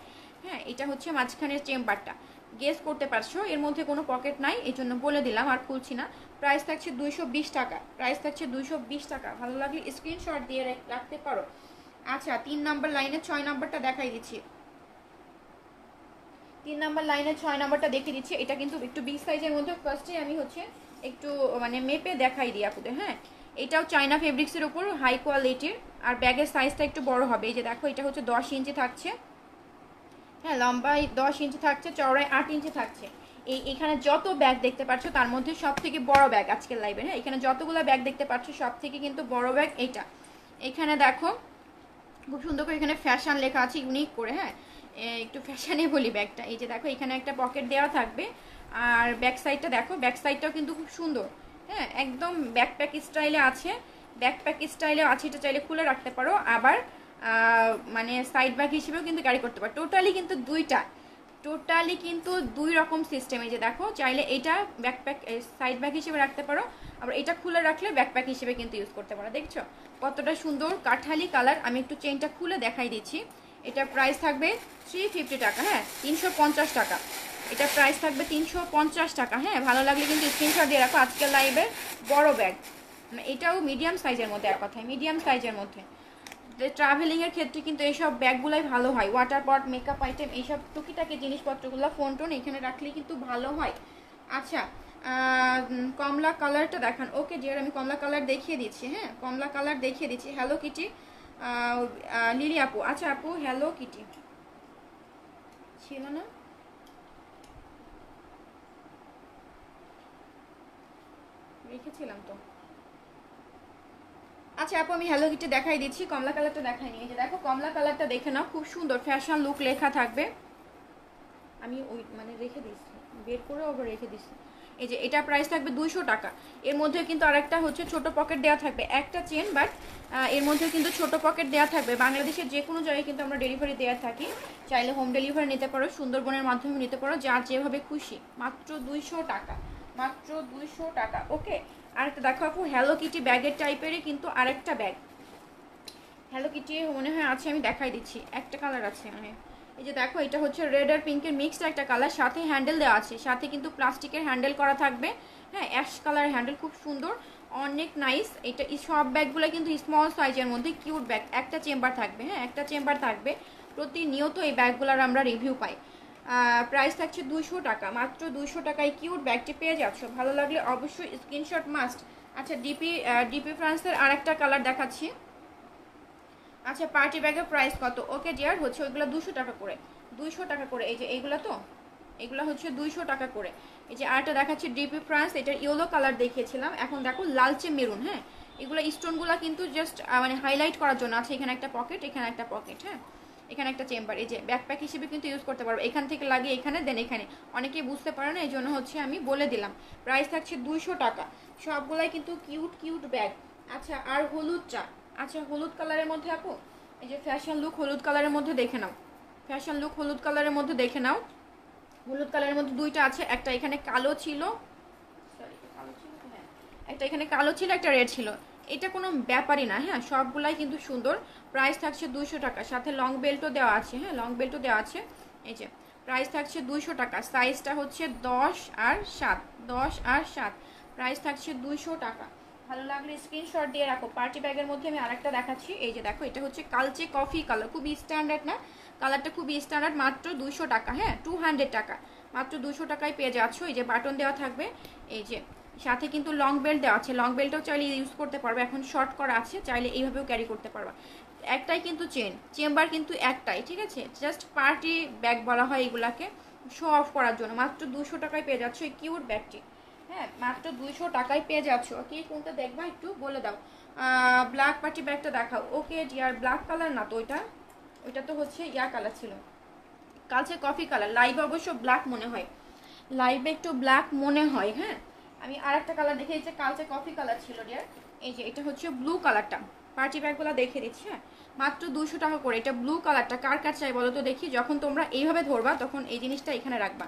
হ্যাঁ, এটা হচ্ছে মাঝখানের চেম্বারটা। গেস করতে পারছো, এর মধ্যে কোনো পকেট নাই, এই জন্য বলে দিলাম, আর খুলছি না। প্রাইস থাকছে 220 টাকা, প্রাইস থাকছে 220 টাকা। ভালো লাগলে স্ক্রিনশট দিয়ে রাখতে পারো। আচ্ছা, 3 নাম্বার লাইনে 6 নাম্বারটা দেখাই দিচ্ছি। 3 নাম্বার লাইনে 6 নাম্বারটা দেখিয়ে দিচ্ছি। এটা কিন্তু একটু বিগ সাইজের মধ্যে। ফার্স্টে আমি হচ্ছে একটু মানে মেপে দেখাই দিই আপুদের। হ্যাঁ, এটাও চায়না ফেব্রিক্সের উপর, হাই কোয়ালিটির। আর ব্যাগের সাইজটা একটু বড় হবে। এই যে দেখো, এটা হচ্ছে 10 ইঞ্চি থাকছে। হ্যাঁ, লম্বায় 10 ইঞ্চি থাকছে, চওড়ায় 8 ইঞ্চি থাকছে। এখানে যত ব্যাগ দেখতে পাচ্ছ তার মধ্যে সব থেকে বড় ব্যাগ আজকের লাইভে। হ্যাঁ, এখানে যতগুলো ব্যাগ দেখতে পাচ্ছ সব থেকে কিন্তু বড় ব্যাগ এইটা। এখানে দেখো খুব সুন্দর করে এখানে ফ্যাশন লেখা আছে, ইউনিক করে। হ্যাঁ, একটু ফ্যাশনে বলি ব্যাগটা। এই যে দেখো, এখানে একটা পকেট দেওয়া থাকবে। আর ব্যাক সাইডটা দেখো, ব্যাক সাইডটাও কিন্তু খুব সুন্দর। হ্যাঁ, একদম ব্যাকপ্যাক স্টাইলে আছে, ব্যাকপ্যাক স্টাইলে আছে। এটা চাইলে খুলে রাখতে পারো, আবার মানে সাইড ব্যাগ হিসেবেও কিন্তু ক্যারি করতে পারো। টোটালি কিন্তু দুই রকম সিস্টেম। এই যে দেখো, চাইলে এটা ব্যাকপ্যাক সাইড ব্যাগ হিসেবে রাখতে পারো, আবার এটা খুলে রাখলে ব্যাকপ্যাক হিসেবে কিন্তু ইউজ করতে পারো। দেখছো কতটা সুন্দর কাঠালি কালার। আমি একটু চেনটা খুলে দেখাই দিচ্ছি। এটা প্রাইস থাকবে 350 টাকা। হ্যাঁ, 350 টাকা। এটা প্রাইস থাকবে 350 টাকা। হ্যাঁ, ভালো লাগলে কিন্তু স্ক্রিনশট দিয়ে রাখো। আজকের লাইভের বড় ব্যাগ, এটাও মিডিয়াম সাইজের মধ্যে, এক কথায় মিডিয়াম সাইজের মধ্যে। ট্রাভেলিংয়ের ক্ষেত্রে কিন্তু এইসব ব্যাগগুলাই ভালো হয়। ওয়াটার পট, মেকআপ আইটেম, এইসব টুকিটাকি জিনিসপত্রগুলো, ফোন টোন এখানে রাখলে কিন্তু ভালো হয়। আচ্ছা, কমলা কালারটা দেখান। ওকে ডিয়ার, আমি কমলা কালার দেখিয়ে দিচ্ছি। হ্যাঁ, কমলা কালার দেখিয়ে দিচ্ছি। হ্যালো কিটি, লিলি আপু। আচ্ছা আপু, হ্যালো কিটি ছিল না, রেখেছিলাম তো। আচ্ছা আপু, আমি হ্যালো কিটি দেখাই দিচ্ছি, কমলা কালারটা দেখাই নিয়ে। যে দেখো, কমলা কালারটা দেখে নাও, খুব সুন্দর ফ্যাশন লুক লেখা থাকবে। আমি ওই মানে রেখে দিচ্ছি, বের করে ওভার রেখে দিচ্ছি। এই যে এটা প্রাইস থাকবে 200 টাকা। এর মধ্যে কিন্তু আরেকটা হচ্ছে ছোট পকেট দেওয়া থাকবে, একটা চেন, বাট এর মধ্যে কিন্তু ছোট পকেট দেওয়া থাকবে। বাংলাদেশের যে কোনো জায়গায় কিন্তু আমরা ডেলিভারি দেওয়া থাকি। চাইলে হোম ডেলিভারি নিতে পারো, সুন্দরবনের মাধ্যমে নিতে পারো, যার যেভাবে খুশি। মাত্র 200 টাকা, মাত্র 200 টাকা। ওকে, আরেকটা দেখো আপু, হ্যালো কিটি ব্যাগের টাইপেরই কিন্তু আরেকটা ব্যাগ। হ্যালো কিটি মনে হয় আছে, আমি দেখাই দিচ্ছি। একটা কালার আছে মানে, এই যে দেখো, এটা হচ্ছে রেড আর পিঙ্কের মিক্সড একটা কালার। সাথে হ্যান্ডেল দেওয়া আছে, সাথে কিন্তু প্লাস্টিকের হ্যান্ডেল করা থাকবে। হ্যাঁ, অ্যাশ কালার হ্যান্ডেল, খুব সুন্দর, অনেক নাইস। এটা সব ব্যাগগুলো কিন্তু স্মল সাইজের মধ্যে কিউট ব্যাগ। একটা চেম্বার থাকবে। হ্যাঁ, একটা চেম্বার থাকবে। প্রতিনিয়ত এই ব্যাগগুলোর আমরা রিভিউ পাই। প্রাইস থাকছে 200 টাকা, মাত্র 200 টাকায় কিউট ব্যাগটি পেয়ে যাচ্ছ। ভালো লাগলে অবশ্যই স্ক্রিনশট মাস্ট। আচ্ছা, ডিপি ফ্রান্সের আর একটা কালার দেখাচ্ছি। আচ্ছা, পার্টি ব্যাগের প্রাইস কত? ওকে ডিয়ার, হচ্ছে ওইগুলো 200 টাকা করে, 200 টাকা করে। এই যে এইগুলো, তো এগুলো হচ্ছে 200 টাকা করে। এই যে আরেকটা দেখাচ্ছি ডিপি ফ্রান্স, এটার ইয়েলো কালার দেখিয়েছিলাম, এখন দেখো লালচে মেরুন। হ্যাঁ, এগুলো স্টোনগুলো কিন্তু জাস্ট মানে হাইলাইট করার জন্য আছে। এখানে একটা পকেট, এখানে একটা পকেট। হ্যাঁ, এখানে একটা চেম্বার। এই যে ব্যাকপ্যাক হিসেবে কিন্তু ইউজ করতে পারবো। এখান থেকে লাগিয়ে এখানে দেন, এখানে অনেকেই বুঝতে পারে না, এই জন্য হচ্ছে আমি বলে দিলাম। প্রাইস থাকছে 200 টাকা। সবগুলাই কিন্তু কিউট কিউট ব্যাগ। আচ্ছা, আর হলুদ চা। আচ্ছা, হলুদ কালারের মধ্যে আপু, এই যে ফ্যাশন লুক হলুদ কালারের মধ্যে দেখে নাও, ফ্যাশন লুক হলুদ কালারের মধ্যে দেখে নাও। হলুদ কালারের মধ্যে দুইটা আছে, একটা এখানে কালো ছিল, সরি কালো ছিল, হ্যাঁ একটা এখানে কালো ছিল, একটা রেড ছিল। এটা কোনো ব্যাপারই না। হ্যাঁ, সবগুলাই কিন্তু সুন্দর। প্রাইস থাকছে 200 টাকা, সাথে লং বেল্টও দেওয়া আছে। হ্যাঁ, লং বেল্টও দেওয়া আছে। এই যে প্রাইস থাকছে 200 টাকা। সাইজটা হচ্ছে 10 আর 7, 10 আর 7। প্রাইস থাকছে 200 টাকা। ভালো লাগলে স্ক্রিনশট দিয়ে রাখো। পার্টি ব্যাগের মধ্যে আমি আরেকটা দেখাচ্ছি। এই যে দেখো, এটা হচ্ছে কালচে কফি কালার, খুবই স্ট্যান্ডার্ড না, কালারটা খুবই স্ট্যান্ডার্ড। মাত্র 200 টাকা। হ্যাঁ, 200 টাকা, মাত্র 200 টাকায় পেয়ে যাচ্ছ। এই যে বাটন দেওয়া থাকবে। এই যে সাথে কিন্তু লং বেল্ট দেওয়া আছে, লং বেল্টও চাইলে ইউজ করতে পারবে। এখন শর্ট করা আছে, চাইলে এইভাবেও ক্যারি করতে পারবা। একটাই কিন্তু চেম্বার কিন্তু একটাই, ঠিক আছে। জাস্ট পার্টি ব্যাগ বলা হয় এগুলাকে, শো অফ করার জন্য। মাত্র 200 টাকায় পেয়ে যাচ্ছ এই কিউট ব্যাগটি। হ্যাঁ, মাত্র 200 টাকায় পেয়ে যাচ্ছ। কি কোনটা দেখবা একটু বলে দাও। ব্ল্যাক পার্টি ব্যাগটা দেখাও। ওকে ডিয়ার, ব্ল্যাক কালার না তো ওইটা তো হচ্ছে ইয়া কালার ছিল, কালচে কফি কালার। লাইভে অবশ্য ব্ল্যাক মনে হয়, লাইভে একটু ব্ল্যাক মনে হয়। হ্যাঁ, আমি আর একটা কালার দেখে দিচ্ছি, কালচে কফি কালার ছিল ডিয়ার। এই যে এটা হচ্ছে ব্লু কালারটা। পার্টি ব্যাগগুলো দেখে দিচ্ছি। হ্যাঁ, মাত্র 200 টাকা করে। এটা ব্লু কালারটা কার কার চাই বলো তো দেখি। যখন তোমরা এইভাবে ধরবা, তখন এই জিনিসটা এখানে রাখবা,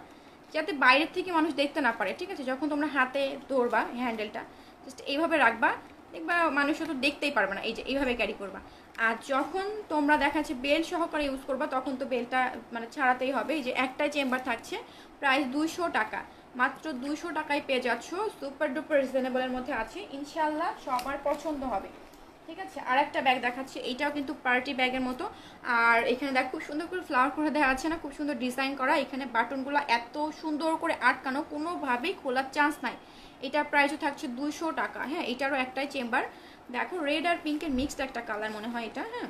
যাতে বাইরের থেকে মানুষ দেখতে না পারে, ঠিক আছে। যখন তোমরা হাতে ধরবা হ্যান্ডেলটা, জাস্ট এইভাবে রাখবা, দেখবা মানুষ তো দেখতেই পারবে না। এই যে এইভাবে ক্যারি করবা। আর যখন তোমরা দেখাচ্ছে বেল্ট সহকারে ইউজ করবা তখন তো বেল্টটা মানে ছাড়াতেই হবে। এই যে একটাই চেম্বার থাকছে, প্রাইস 200 টাকা, মাত্র 200 টাকায় পেয়ে যাচ্ছ, সুপার ডুপার রিজনেবলের মধ্যে আছে, ইনশাল্লাহ সবার পছন্দ হবে। ঠিক আছে, আর একটা ব্যাগ দেখাচ্ছি, এইটাও কিন্তু পার্টি ব্যাগের মতো। আর এখানে দেখ খুব সুন্দর করে ফ্লাওয়ার করে দেওয়া আছে না, খুব সুন্দর ডিজাইন করা, এখানে বাটনগুলো এত সুন্দর করে আটকানো, কোনোভাবেই খোলার চান্স নাই। এটা প্রাইসও থাকছে 200 টাকা। হ্যাঁ, এটারও একটাই চেম্বার, দেখো রেড আর পিঙ্কের মিক্সড একটা কালার মনে হয় এটা। হ্যাঁ,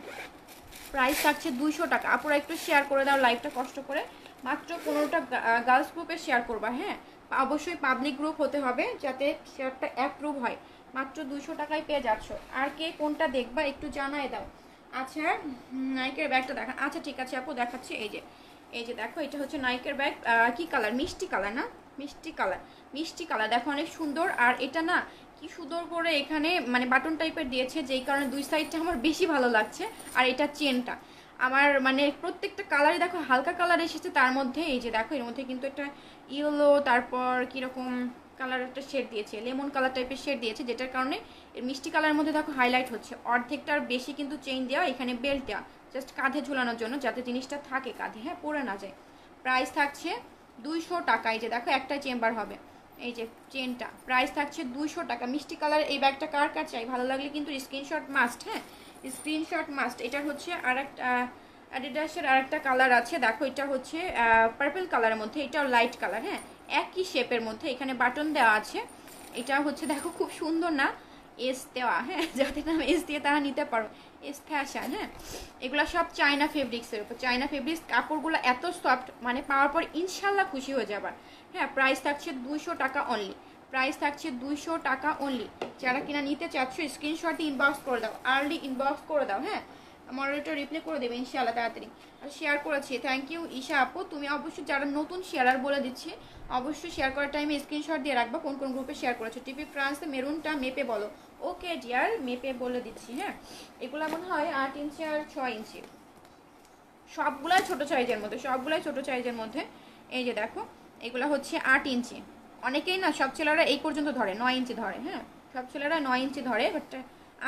প্রাইস থাকছে 200 টাকা। আপুরা একটু শেয়ার করে দাও লাইভটা কষ্ট করে, মাত্র 15টা গার্লস গ্রুপে শেয়ার করবা। হ্যাঁ, অবশ্যই পাবলিক গ্রুপ হতে হবে যাতে শেয়ারটা অ্যাপ্রুভ হয়। মাত্র 200 টাকায় পেয়ে যাচ্ছ। আর কে কোনটা দেখবা একটু জানাই দাও। আচ্ছা, নাইকের ব্যাগটা দেখা, আচ্ছা ঠিক আছে আপু দেখাচ্ছি। এই যে দেখো, এটা হচ্ছে নাইকের ব্যাগ, কি কালার, মিষ্টি কালার না, মিষ্টি কালার, মিষ্টি কালার, দেখো অনেক সুন্দর। আর এটা না কি সুন্দর করে এখানে মানে বাটন টাইপের দিয়েছে, যেই কারণে দুই সাইডটা আমার বেশি ভালো লাগছে। আর এটা চেনটা আমার মানে প্রত্যেকটা কালারে দেখো হালকা কালার এসেছে, তার মধ্যে এই যে দেখো এর মধ্যে কিন্তু একটা ইয়েলো, তারপর কিরকম কালার একটা শেড দিয়েছে, লেমন কালার টাইপের শেড দিয়েছে, যেটার কারণে এর মিষ্টি কালারের মধ্যে দেখো হাইলাইট হচ্ছে। অর্ধেকটার বেশি কিন্তু চেইন দেওয়া, এখানে বেল্ট দেওয়া জাস্ট কাঁধে ঝুলানোর জন্য, যাতে জিনিসটা থাকে কাঁধে, হ্যাঁ পরে না যায়। প্রাইস থাকছে 200 টাকা। এই যে দেখো একটা চেম্বার হবে, এই যে চেনটা, প্রাইস থাকছে 200 টাকা। মিষ্টি কালার এই ব্যাগটা কার কার চাই, ভালো লাগলে কিন্তু স্ক্রিনশট মাস্ট। হ্যাঁ, স্ক্রিনশট মাস্ট। এটা হচ্ছে আর একটা অ্যাডিডাসের আর একটা কালার আছে, দেখো এটা হচ্ছে পার্পল কালারের মধ্যে, এটাও লাইট কালার। হ্যাঁ, একই শেপের মধ্যে, এখানে বাটন দেওয়া আছে। এটা হচ্ছে দেখো খুব সুন্দর না, এস দেওয়া, হ্যাঁ যাতে নাম এস দিয়ে তারা নিতে পারো, এস ফ্যাশন। হ্যাঁ, এগুলো সব চায়না ফেব্রিক্সের উপর, চায়না ফেব্রিক্স, কাপড়গুলো এত সফট, মানে পাওয়ার পর ইনশাল্লাহ খুশি হয়ে যাবার। হ্যাঁ, প্রাইস থাকছে 200 টাকা অনলি, প্রাইস থাকছে 200 টাকা অনলি। যারা কিনা নিতে চাচ্ছ স্ক্রিনশট দিয়ে ইনবক্স করে দাও, আর্লি ইনবক্স করে দাও। হ্যাঁ, মডারেটর রিপ্লাই করে দেবে ইনশাআল্লাহ তাড়াতাড়ি। আর শেয়ার করেছি, থ্যাংক ইউ ঈশা আপু, তুমি অবশ্যই যারা নতুন শেয়ারার বলে দিচ্ছি, অবশ্যই শেয়ার করার টাইমে স্ক্রিনশট দিয়ে রাখবা কোন কোন গ্রুপে শেয়ার করেছো। টিপি ফ্রান্সে মেরুনটা মেপে বলো, ওকে ডিয়ার মেপে বলে দিচ্ছি। হ্যাঁ, এগুলো মনে হয় 8 ইঞ্চি আর 6 ইঞ্চি, সবগুলাই ছোট সাইজের মধ্যে, সবগুলাই ছোট সাইজের মধ্যে। এই যে দেখো এগুলো হচ্ছে 8 ইঞ্চি, অনেকেই না সব ছেলেরা এই পর্যন্ত ধরে 9 ইঞ্চি ধরে। হ্যাঁ, সব ছেলেরা 9 ইঞ্চি ধরে, বাট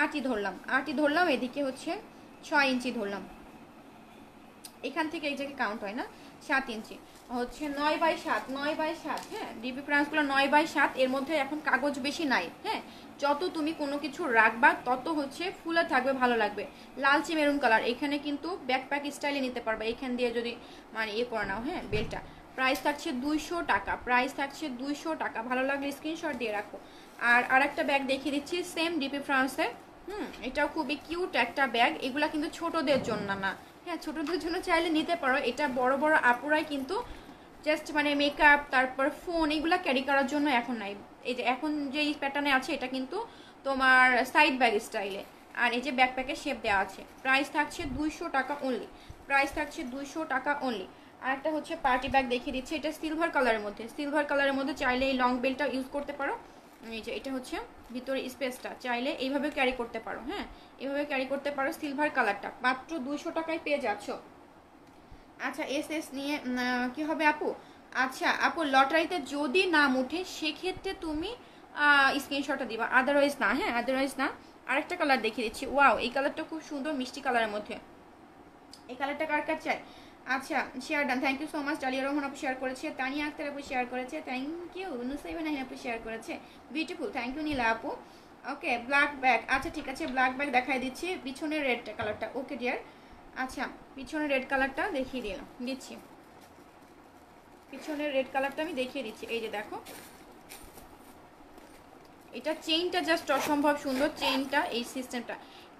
8ই ধরলাম, 8ই ধরলাম, এদিকে হচ্ছে 6 ইঞ্চি ধরলাম, এখান থেকে এই জায়গায় কাউন্ট হয় না, 7 ইঞ্চি হচ্ছে 9/7, 9/7। হ্যাঁ, ডিপি ফ্রান্সগুলো 9/7, এর মধ্যে এখন কাগজ বেশি নাই। হ্যাঁ, যত তুমি কোনো কিছু রাখবা তত হচ্ছে ফুলে থাকবে, ভালো লাগবে। লালচে মেরুন কালার, এখানে কিন্তু ব্যাকপ্যাক স্টাইলে নিতে পারবে এখান দিয়ে যদি মানে ইয়ে করে নাও। হ্যাঁ, বেলটা প্রাইস থাকছে 200 টাকা, প্রাইস থাকছে 200 টাকা, ভালো লাগলে স্ক্রিনশট দিয়ে রাখো। আর আরেকটা ব্যাগ দেখিয়ে দিচ্ছি সেম ডিপি ফ্রান্সের। এটাও খুবই কিউট একটা ব্যাগ, এগুলা কিন্তু ছোটদের জন্য না। হ্যাঁ, ছোটদের জন্য চাইলে নিতে পারো, এটা বড় বড় আপুরাই কিন্তু জাস্ট মানে মেকআপ তারপর ফোন এগুলা ক্যারি করার জন্য এখন নাই। এই যে এখন যে প্যাটার্নে আছে এটা কিন্তু তোমার সাইড ব্যাগ স্টাইলে, আর এই যে ব্যাকপ্যাকের শেপ দেওয়া আছে। প্রাইস থাকছে 200 টাকা অনলি, প্রাইস থাকছে 200 টাকা অনলি। আর একটা হচ্ছে পার্টি ব্যাগ দেখিয়ে দিচ্ছে, এটা সিলভার কালারের মধ্যে, সিলভার কালারের মধ্যে চাইলে এই লং বেলটা ইউজ করতে পারো। এই যে এটা হচ্ছে ভিতরে স্পেসটা, চাইলে এইভাবে ক্যারি করতে পারো। হ্যাঁ, এইভাবে ক্যারি করতে পারো, সিলভার কালারটা মাত্র 200 টাকায় পেয়ে যাচ্ছ। আচ্ছা, এস নিয়ে কি হবে আপু? আচ্ছা আপু, লটারিতে যদি নাম উঠে সেক্ষেত্রে তুমি স্ক্রিনশটটা দিবা, আদারওয়াইজ না। হ্যাঁ, আদারওয়াইজ না। আরেকটা কালার দেখিয়ে দিচ্ছি, ওয়াও এই কালারটা খুব সুন্দর মিষ্টি কালারের মধ্যে, এই কালারটা কার কার চাই? আচ্ছা, share done, thank you so much. Dalia Rahman আপু শেয়ার করেছে, তানিয়া আক্তার আপু শেয়ার করেছে, থ্যাংক ইউ। নুসাইবা নাহিন আপু শেয়ার করেছে, বিউটিফুল, থ্যাংক ইউ নীলা আপু। ওকে, ব্ল্যাক ব্যাগ, আচ্ছা ঠিক আছে, ব্ল্যাক ব্যাগ দেখাই দিচ্ছি, পিছনের রেড কালারটা। ওকে ডিয়ার, আচ্ছা পিছনের রেড কালারটা দেখিয়ে দিচ্ছি, পিছনের রেড কালারটা আমি দেখিয়ে দিচ্ছি। এই যে দেখো, এটা চেইনটা জাস্ট অসম্ভব সুন্দর, চেইনটা এই সিস্টেমটা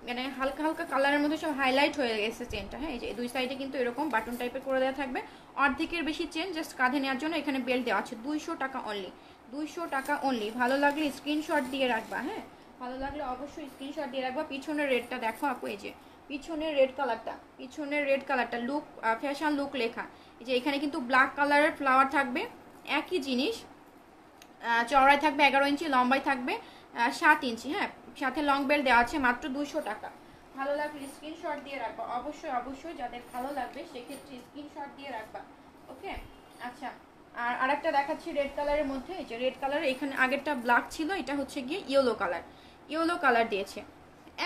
মানে হালকা হালকা কালারের মধ্যে সব হাইলাইট হয়ে গেছে চেনটা। হ্যাঁ, এই যে দুই সাইডে কিন্তু এরকম বাটন টাইপের করে দেওয়া থাকবে, অর্ধেকের বেশি চেন জাস্ট কাঁধে নেওয়ার জন্য, এখানে বেল্ট দেওয়া আছে। 200 টাকা অনলি, 200 টাকা অনলি, ভালো লাগলে স্ক্রিনশট দিয়ে রাখবা। হ্যাঁ, ভালো লাগলে অবশ্যই স্ক্রিনশট দিয়ে রাখবা। পিছনের রেডটা দেখো আপু, এই যে পিছনের রেড কালারটা, পিছনের রেড কালারটা লুক ফ্যাশন লুক লেখা, এই যে এখানে কিন্তু ব্ল্যাক কালারের ফ্লাওয়ার থাকবে, একই জিনিস, চওড়ায় থাকবে 11 ইঞ্চি, লম্বায় থাকবে 7 ইঞ্চি। হ্যাঁ, সাথে লং বেল্ট দেওয়া আছে, মাত্র 200 টাকা। ভালো লাগলে স্ক্রিনশট দিয়ে রাখবা, অবশ্যই অবশ্যই যাদের ভালো লাগবে সেক্ষেত্রে স্ক্রিনশট দিয়ে রাখবা। ওকে, আচ্ছা আর আরেকটা দেখাচ্ছি রেড কালারের মধ্যে, এই যে রেড কালার, এখানে আগেরটা ব্ল্যাক ছিল, এটা হচ্ছে গিয়ে ইয়েলো কালার, ইয়েলো কালার দিয়েছে।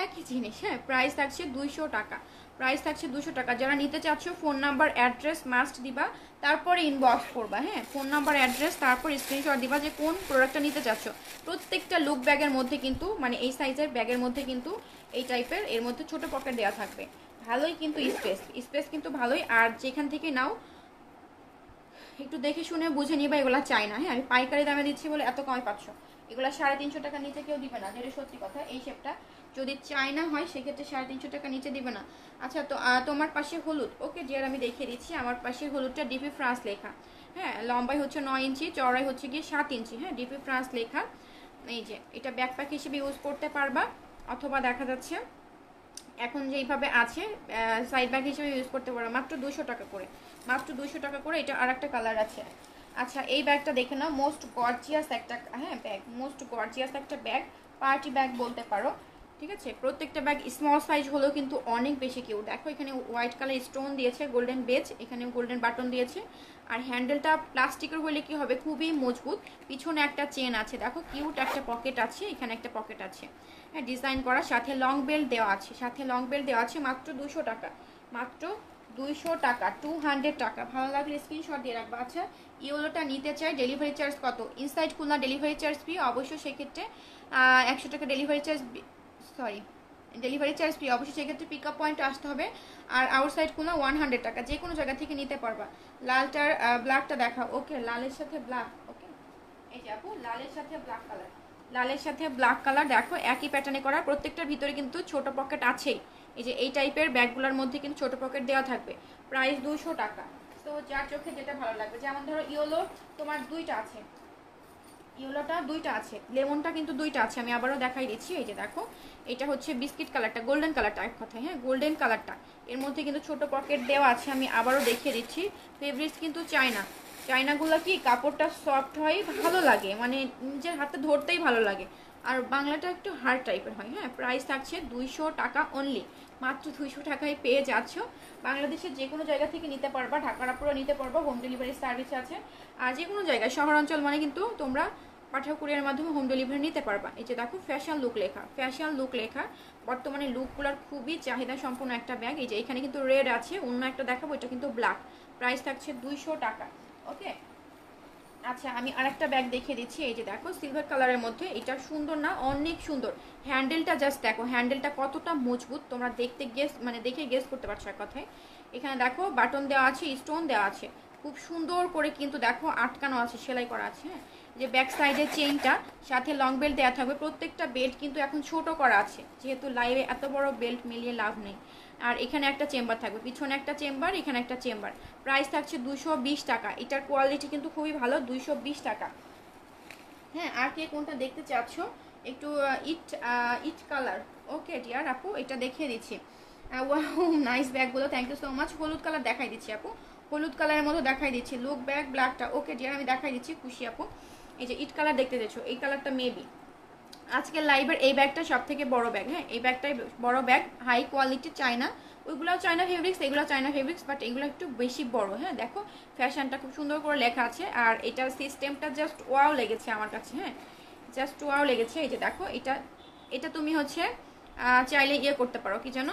একই জিনিস, হ্যাঁ। প্রাইস থাকছে 200 টাকা, প্রাইস থাকছে 200 টাকা। যারা নিতে চাচ্ছ ফোন নাম্বার অ্যাড্রেস মাস্ট দিবা, তারপরে ইনবক্স করবা, হ্যাঁ। ফোন নাম্বার অ্যাড্রেস তারপর স্ক্রিনশট দিবা যে কোন প্রোডাক্টটা নিতে চাচ্ছ। প্রত্যেকটা লুক ব্যাগের মধ্যে কিন্তু মানে এই সাইজের ব্যাগের মধ্যে কিন্তু এই টাইপের এর মধ্যে ছোট পকেট দেওয়া থাকবে। ভালোই কিন্তু স্পেস কিন্তু ভালোই। আর যেখান থেকে নাও একটু দেখে শুনে বুঝে নিবা, এগুলা চাই না, হ্যাঁ। আমি পাইকারি দামে দিচ্ছি বলে এত কমে পাচ্ছ। এগুলা 350 টাকা নিচে কেউ দিবে না, যেটা সত্যি কথা। এই শেপটা যদি চায়না হয় সেক্ষেত্রে 350 টাকা নিচে দিবে না। আচ্ছা, তো তোমার পাশে হলুদ, ওকে ডিয়ার, আমি দেখিয়ে দিচ্ছি। আমার পাশে হলুদটা ডিপি ফ্রান্স লেখা, হ্যাঁ। লম্বাই হচ্ছে 9 ইঞ্চি, চওড়াই হচ্ছে গিয়ে 7 ইঞ্চি, হ্যাঁ। ডিপি ফ্রান্স লেখা। এই যে এটা ব্যাকপ্যাক হিসেবে ইউজ করতে পারবা, অথবা দেখা যাচ্ছে এখন যেইভাবে আছে সাইড ব্যাগ হিসেবে ইউজ করতে পারো। মাত্র 200 টাকা করে, মাত্র 200 টাকা করে। এটা আর একটা কালার আছে। আচ্ছা, এই ব্যাগটা দেখে নাও, মোস্ট গর্জিয়াস একটা, হ্যাঁ, ব্যাগ, মোস্ট গর্জিয়াস একটা ব্যাগ, পার্টি ব্যাগ বলতে পারো, ঠিক আছে। প্রত্যেকটা ব্যাগ স্মল সাইজ হলেও কিন্তু অনেক বেশি কিউট। দেখো এখানে হোয়াইট কালার স্টোন দিয়েছে, গোল্ডেন বেজ, এখানে গোল্ডেন বাটন দিয়েছে। আর হ্যান্ডেলটা প্লাস্টিকের হলে কি হবে, খুবই মজবুত। পিছনে একটা চেন আছে, দেখো কিউট একটা পকেট আছে, এখানে একটা পকেট আছে, হ্যাঁ, ডিজাইন করা। সাথে লং বেল্ট দেওয়া আছে, সাথে লং বেল্ট দেওয়া আছে। মাত্র 200 টাকা, মাত্র 200 টাকা, 200 টাকা। ভালো লাগলে স্ক্রিনশট দিয়ে রাখবা। আচ্ছা, ইয়েলোটা নিতে চাই, ডেলিভারি চার্জ কত? Inside Khulna delivery charge free, অবশ্যই সেক্ষেত্রে 100 টাকা delivery charge, sorry delivery charge free, অবশ্যই সেক্ষেত্রে পিক আপ পয়েন্টে আসতে হবে। আর আউটসাইড খুলনা 100 টাকা, যে কোনো জায়গা থেকে নিতে পারবা। লালটার ব্ল্যাকটা দেখাও, ওকে, লালের সাথে ব্ল্যাক, ওকে। এই যে আপু, লালের সাথে ব্ল্যাক কালার, লালের সাথে ব্ল্যাক কালার, দেখো একই প্যাটার্নে করা। প্রত্যেকটার ভিতরে কিন্তু ছোট পকেট আছেই। এই যে এই টাইপের ব্যাগগুলোর মধ্যে কিন্তু ছোট পকেট দেওয়া থাকবে। প্রাইস 200 টাকা। তো যার চোখে যেটা ভালো লাগবে, যেমন ধরো ইয়েলো তোমার দুইটা আছে, ইয়েলোটা দুইটা আছে, লেমনটা কিন্তু দুইটা আছে। আমি আবারও দেখাই দিচ্ছি। এই যে দেখো, এটা হচ্ছে বিস্কিট কালারটা, গোল্ডেন কালারটা, এক কথায়, হ্যাঁ, গোল্ডেন কালারটা। এর মধ্যে কিন্তু ছোট পকেট দেওয়া আছে। আমি আবারও দেখিয়ে দিচ্ছি। ফেব্রিক্স কিন্তু চায়না, চায়নাগুলো কি কাপড়টা সফট হয়, ভালো লাগে, মানে নিজের হাতে ধরতেই ভালো লাগে। আর বাংলাটা একটু হার্ড টাইপের হয়, হ্যাঁ। প্রাইস থাকছে 200 টাকা অনলি, মাত্র 200 টাকায় পেয়ে যাচ্ছ। বাংলাদেশের যে কোনো জায়গা থেকে নিতে পারবা, ঢাকার আপুরা নিতে পারবা, হোম ডেলিভারি সার্ভিস আছে। আর যে কোনো জায়গায়, শহরাঞ্চল মানে কিন্তু তোমরা পাঠাও কুরিয়ার মাধ্যমে হোম ডেলিভারি নিতে পারবা। এই যে দেখো ফ্যাশন লুক লেখা, ফ্যাশন লুক লেখা। বর্তমানে লুকগুলোর খুবই চাহিদা সম্পন্ন একটা ব্যাগ। এই যে এখানে কিন্তু রেড আছে, অন্য একটা দেখাবো, এটা কিন্তু ব্ল্যাক। প্রাইস থাকছে 200 টাকা, ওকে। আচ্ছা, আমি আরেকটা ব্যাগ দেখিয়ে দিচ্ছি। এই যে দেখো সিলভার কালারের মধ্যে, এটা সুন্দর না, অনেক সুন্দর। হ্যান্ডেলটা জাস্ট দেখো, হ্যান্ডেলটা কতটা মজবুত, তোমরা দেখতে মানে দেখে গেস করতে পারছো এক কথায়। এখানে দেখো বাটন দেওয়া আছে, স্টোন দেওয়া আছে, খুব সুন্দর করে কিন্তু দেখো আটকানো আছে, সেলাই করা আছে, হ্যাঁ। যে ব্যাক সাইডের চেইনটা, সাথে লং বেল্ট দেওয়া থাকবে। প্রত্যেকটা বেল্ট কিন্তু এখন ছোট করা আছে, যেহেতু লাইভে এত বড় বেল্ট মিলিয়ে লাভ নেই। আর এখানে একটা চেম্বার থাকবে, পিছনে একটা চেম্বার, এখানে একটা চেম্বার। প্রাইস থাকছে 220 টাকা। এটার কোয়ালিটি কিন্তু খুবই ভালো, 220 টাকা, হ্যাঁ। আর কে কোনটা দেখতে চাচ্ছ, একটু ইট কালার, ওকে ডিয়ার আপু, এটা দেখিয়ে দিচ্ছি। ওয়াও, নাইস ব্যাগগুলো, থ্যাংক ইউ সো মাচ। হলুদ কালার দেখাই দিচ্ছি আপু, হলুদ কালারের মতো দেখাই দিচ্ছি, লুক ব্যাগ ব্ল্যাকটা, ওকে ডিয়ার, আমি দেখাই দিচ্ছি, খুশি আপু। এই যে ইট কালার দেখতে চাচ্ছ, এই কালারটা মেবি আজকের লাইভের এই ব্যাগটা সব থেকে বড় ব্যাগ, হ্যাঁ। এই ব্যাগটাই বড় ব্যাগ, হাই কোয়ালিটি চায়না, ওইগুলোও চায়না ফেব্রিক্স, এগুলো চায়না ফেব্রিক্স, বাট এগুলো একটু বেশি বড়, হ্যাঁ। দেখো ফ্যাশনটা খুব সুন্দর করে লেখা আছে। আর এটার সিস্টেমটা জাস্ট ওয়াও লেগেছে আমার কাছে, হ্যাঁ, জাস্ট ওয়াও লেগেছে। এই যে দেখো, এটা এটা তুমি হচ্ছে চাইলে ইয়ে করতে পারো, কি যেন,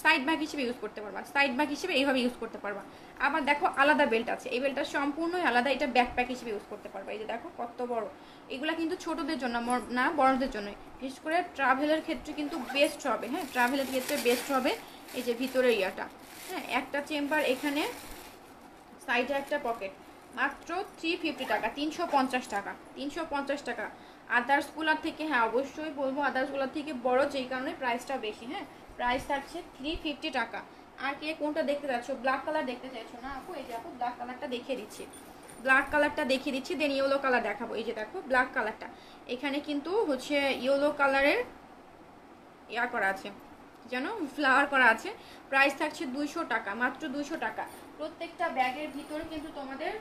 সাইড ব্যাগ হিসেবে ইউজ করতে পারবা, সাইড ব্যাগ হিসেবে এইভাবে ইউজ করতে পারবা। আবার দেখো আলাদা বেল্ট আছে, এই বেল্টটা সম্পূর্ণই আলাদা, এটা ব্যাকপ্যাক হিসেবে ইউজ করতে পারবা। এই যে দেখো কত বড়। এগুলা কিন্তু ছোটদের জন্য না, বড়দের জন্য। বিশেষ করে ট্রাভেলের ক্ষেত্রে কিন্তু বেস্ট হবে, হ্যাঁ, ট্রাভেলের ক্ষেত্রে বেস্ট হবে। এই যে ভিতরের ইয়াটা, হ্যাঁ, একটা চেম্বার, এখানে সাইডে একটা পকেট। মাত্র 350 টাকা, 350 টাকা, 350 টাকা। আদার্সগুলোর থেকে, হ্যাঁ অবশ্যই বলবো আদার্সগুলোর থেকে বড়, যেই কারণে প্রাইসটা বেশি, হ্যাঁ। প্রাইস থাকছে 350 টাকা। আর কে কোনটা দেখতে চাচ্ছ, ব্ল্যাক কালার দেখতে চাইছো না আপু? এই যে আপু ব্ল্যাক কালারটা দেখিয়ে দিচ্ছি, ব্ল্যাক কালারটা দেখিয়ে দিচ্ছি, দেন ইয়েলো কালার দেখাবো। এই যে দেখো ব্ল্যাক কালারটা, এখানে কিন্তু হচ্ছে ইয়েলো কালারের ইয়া করা আছে, যেন ফ্লাওয়ার করা আছে। প্রাইস থাকছে 200 টাকা, মাত্র 200 টাকা। প্রত্যেকটা ব্যাগের ভিতরে কিন্তু তোমাদের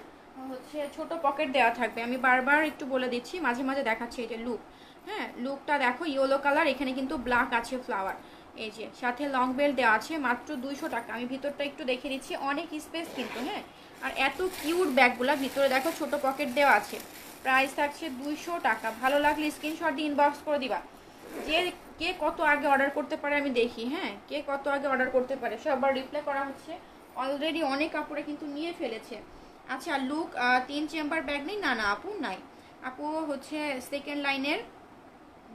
হচ্ছে ছোট পকেট দেওয়া থাকবে। আমি বারবার একটু বলে দিচ্ছি, মাঝে মাঝে দেখাচ্ছি। এই যে লুক, হ্যাঁ, লুকটা দেখো ইয়েলো কালার, এখানে কিন্তু ব্ল্যাক আছে ফ্লাওয়ার। এই যে সাথে লং বেল্ট দেওয়া আছে, মাত্র 200 টাকা। আমি ভিতরটা একটু দেখে দিচ্ছি, অনেক স্পেস কিন্তু, হ্যাঁ। আর এত কিউট ব্যাগগুলা, ভিতরে দেখো ছোট পকেট দেওয়া আছে। প্রাইস থাকছে 200 টাকা। ভালো লাগলে স্ক্রিনশট দিয়ে ইনবক্স করে দিবা। যে কে কত আগে অর্ডার করতে পারে আমি দেখি। হ্যাঁ, কে কত আগে অর্ডার করতে পারে, সবার রিপ্লাই করা হচ্ছে। অলরেডি অনেক কাপড়ে কিন্তু নিয়ে ফেলেছে। আচ্ছা লুক 3 চেম্বার ব্যাগ নেই? না না আপু নাই। আপু হচ্ছে সেকেন্ড লাইনের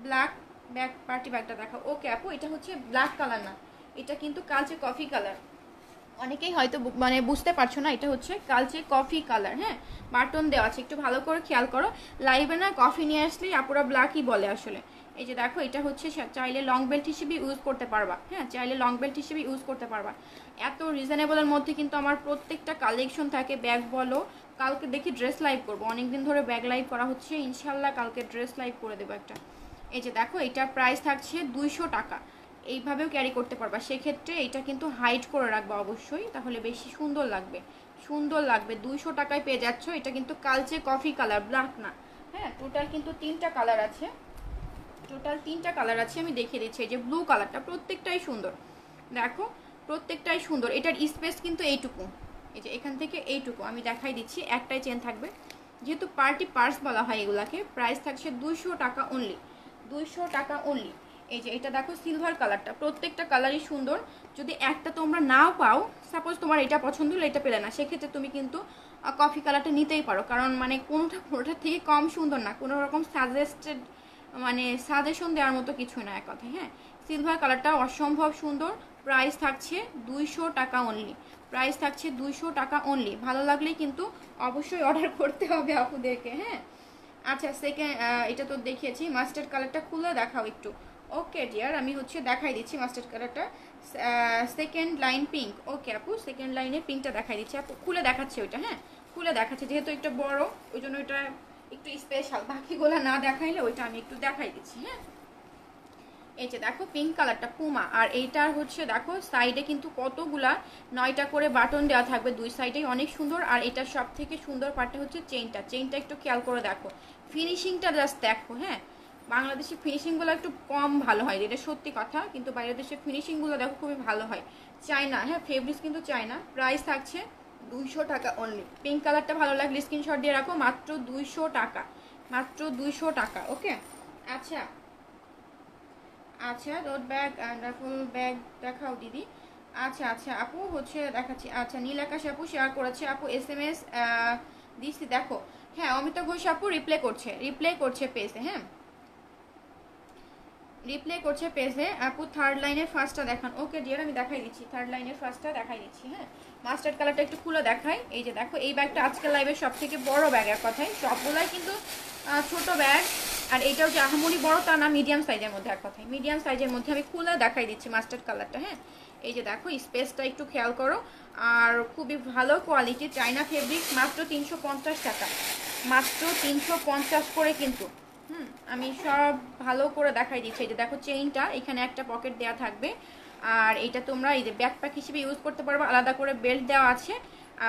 ব্ল্যাক ব্যাগ পার্টি ব্যাগটা দেখো। ওকে আপু, এটা হচ্ছে ব্ল্যাক কালার না, এটা কিন্তু কালচে কফি কালার। অনেকেই হয়তো মানে বুঝতে পারছো না, এটা হচ্ছে কালচে কফি কালার। হ্যাঁ, বাটন দেওয়া আছে, একটু ভালো করে খেয়াল করো। লাইভে না কফি নিয়ে আসলেই আপুরা ব্ল্যাকই বলে আসলে। এই যে দেখো, এটা হচ্ছে চাইলে লং বেল্ট হিসেবে ইউজ করতে পারবা। হ্যাঁ, চাইলে লং বেল্ট হিসেবে ইউজ করতে পারবা। এত রিজনেবলের মধ্যে কিন্তু আমার প্রত্যেকটা কালেকশন থাকে, ব্যাগ বলো। কালকে দেখি ড্রেস লাইভ করবো, অনেকদিন ধরে ব্যাগ লাইভ করা হচ্ছে, ইনশাল্লাহ কালকে ড্রেস লাইভ করে দেবো একটা। এই যে দেখো, এটার প্রাইস থাকছে 200 টাকা। এইভাবেও ক্যারি করতে পারবা, সেক্ষেত্রে এটা কিন্তু হাইড করে রাখবা অবশ্যই, তাহলে বেশি সুন্দর লাগবে। সুন্দর লাগবে, 200 টাকায় পেয়ে যাচ্ছ। এটা কিন্তু কালচে কফি কালার, ব্ল্যাক না। হ্যাঁ, টোটাল কিন্তু 3টা কালার আছে, টোটাল 3টা কালার আছে। আমি দেখিয়ে দিচ্ছি, এই যে ব্লু কালারটা, প্রত্যেকটাই সুন্দর। দেখো প্রত্যেকটাই সুন্দর। এটার স্পেস কিন্তু এইটুকু, এই যে এখান থেকে এইটুকু আমি দেখাই দিচ্ছি। একটাই চেন থাকবে, যেহেতু পার্টি পার্স বলা হয় এগুলাকে। প্রাইস থাকছে 200 টাকা অনলি, 200 টাকা অনলি। এই যে এটা দেখো সিলভার কালারটা, প্রত্যেকটা কালারই সুন্দর। যদি একটা তোমরা নাও পাও, সাপোজ তোমার এটা পছন্দ হলো এটা পেলে না, সেক্ষেত্রে তুমি কিন্তু কফি কালারটা নিতেই পারো, কারণ মানে কোনোটা কোনোটার থেকে কম সুন্দর না, কোনো রকম সাজেস্টেড মানে সাজেশন দেওয়ার মতো কিছু না এক কথায়। হ্যাঁ, সিলভার কালারটা অসম্ভব সুন্দর। প্রাইস থাকছে 200 টাকা অনলি, প্রাইস থাকছে 200 টাকা অনলি। ভালো লাগলেই কিন্তু অবশ্যই অর্ডার করতে হবে আপুদেরকে। হ্যাঁ, আচ্ছা সেকেন্ড, এটা তো দেখিয়েছি। মাস্টার্ড কালারটা খুলে দেখাও একটু। ওকে ডিয়ার, আমি হচ্ছে দেখাই দিচ্ছি মাস্টার্ড কালারটা। Second line pink. ওকে আপু, সেকেন্ড লাইনে পিঙ্কটা দেখাই দিচ্ছি আপু, খুলে দেখাচ্ছে ওইটা। হ্যাঁ, খুলে দেখাচ্ছে, যেহেতু একটা বড় ওই জন্য ওইটা একটু স্পেশাল, বাকিগুলো না দেখাইলে ওইটা আমি একটু দেখাই দিচ্ছি। হ্যাঁ, এই যে দেখো পিঙ্ক কালারটা পুমা, আর এইটার হচ্ছে দেখো সাইডে কিন্তু কতগুলা 9টা করে বাটন দেওয়া থাকবে দুই সাইডেই, অনেক সুন্দর। আর এটার সব থেকে সুন্দর পার্টটা হচ্ছে চেইনটা, চেইনটা একটু খেয়াল করে দেখো, ফিনিশিংটা জাস্ট দেখো। হ্যাঁ, বাংলাদেশের ফিনিশিংগুলো একটু কম ভালো হয়, এটা সত্যি কথা, কিন্তু বাইরের দেশের ফিনিশিংগুলো দেখো খুবই ভালো হয়। চায়না, হ্যাঁ ফেব্রিক্স কিন্তু চায়না। প্রাইস থাকছে 200 টাকা অনলি। পিঙ্ক কালারটা ভালো লাগলে স্ক্রিনশট দিয়ে রাখো, মাত্র 200 টাকা, মাত্র 200 টাকা। ওকে, আচ্ছা আচ্ছা road bag and full bag দেখাও দিদি। আচ্ছা আচ্ছা আপু হচ্ছে দেখাচ্ছি। আচ্ছা নীল আকাশ আপু শেয়ার করেছে, আপু SMS দিচ্ছি দেখো। হ্যাঁ, অমিতা ঘোষ আপু রিপ্লে করছে পেজে। হ্যাঁ, রিপ্লে করছে পেজে। আপু থার্ড লাইনের ফার্স্টটা দেখান। ওকে ডিয়ার, আমি দেখাই দিচ্ছি, থার্ড লাইনের ফার্স্টটা দেখাই দিচ্ছি। হ্যাঁ, মাস্টার্ড কালারটা একটু খুলে দেখাই। এই যে দেখো, এই ব্যাগটা আজকের লাইভের সব থেকে বড় ব্যাগ এক কথায়, সবগুলাই কিন্তু ছোট ব্যাগ। আর এইটাও যে আহামরি বড় তা না, মিডিয়াম সাইজের মধ্যে এক কথায়, মিডিয়াম সাইজের মধ্যে আমি খুলে দেখাই দিচ্ছি মাস্টার্ড কালারটা। হ্যাঁ, এই যে দেখো স্পেসটা একটু খেয়াল করো, আর খুবই ভালো কোয়ালিটি চাইনা ফেব্রিক। মাত্র 350 টাকা, মাত্র 350 করে কিন্তু। আমি সব ভালো করে দেখাই দিচ্ছি। এই যে দেখো চেইনটা, এখানে একটা পকেট দেওয়া থাকবে, আর এটা তোমরা এই যে ব্যাকপ্যাক হিসেবে ইউজ করতে পারবা, আলাদা করে বেল্ট দেওয়া আছে।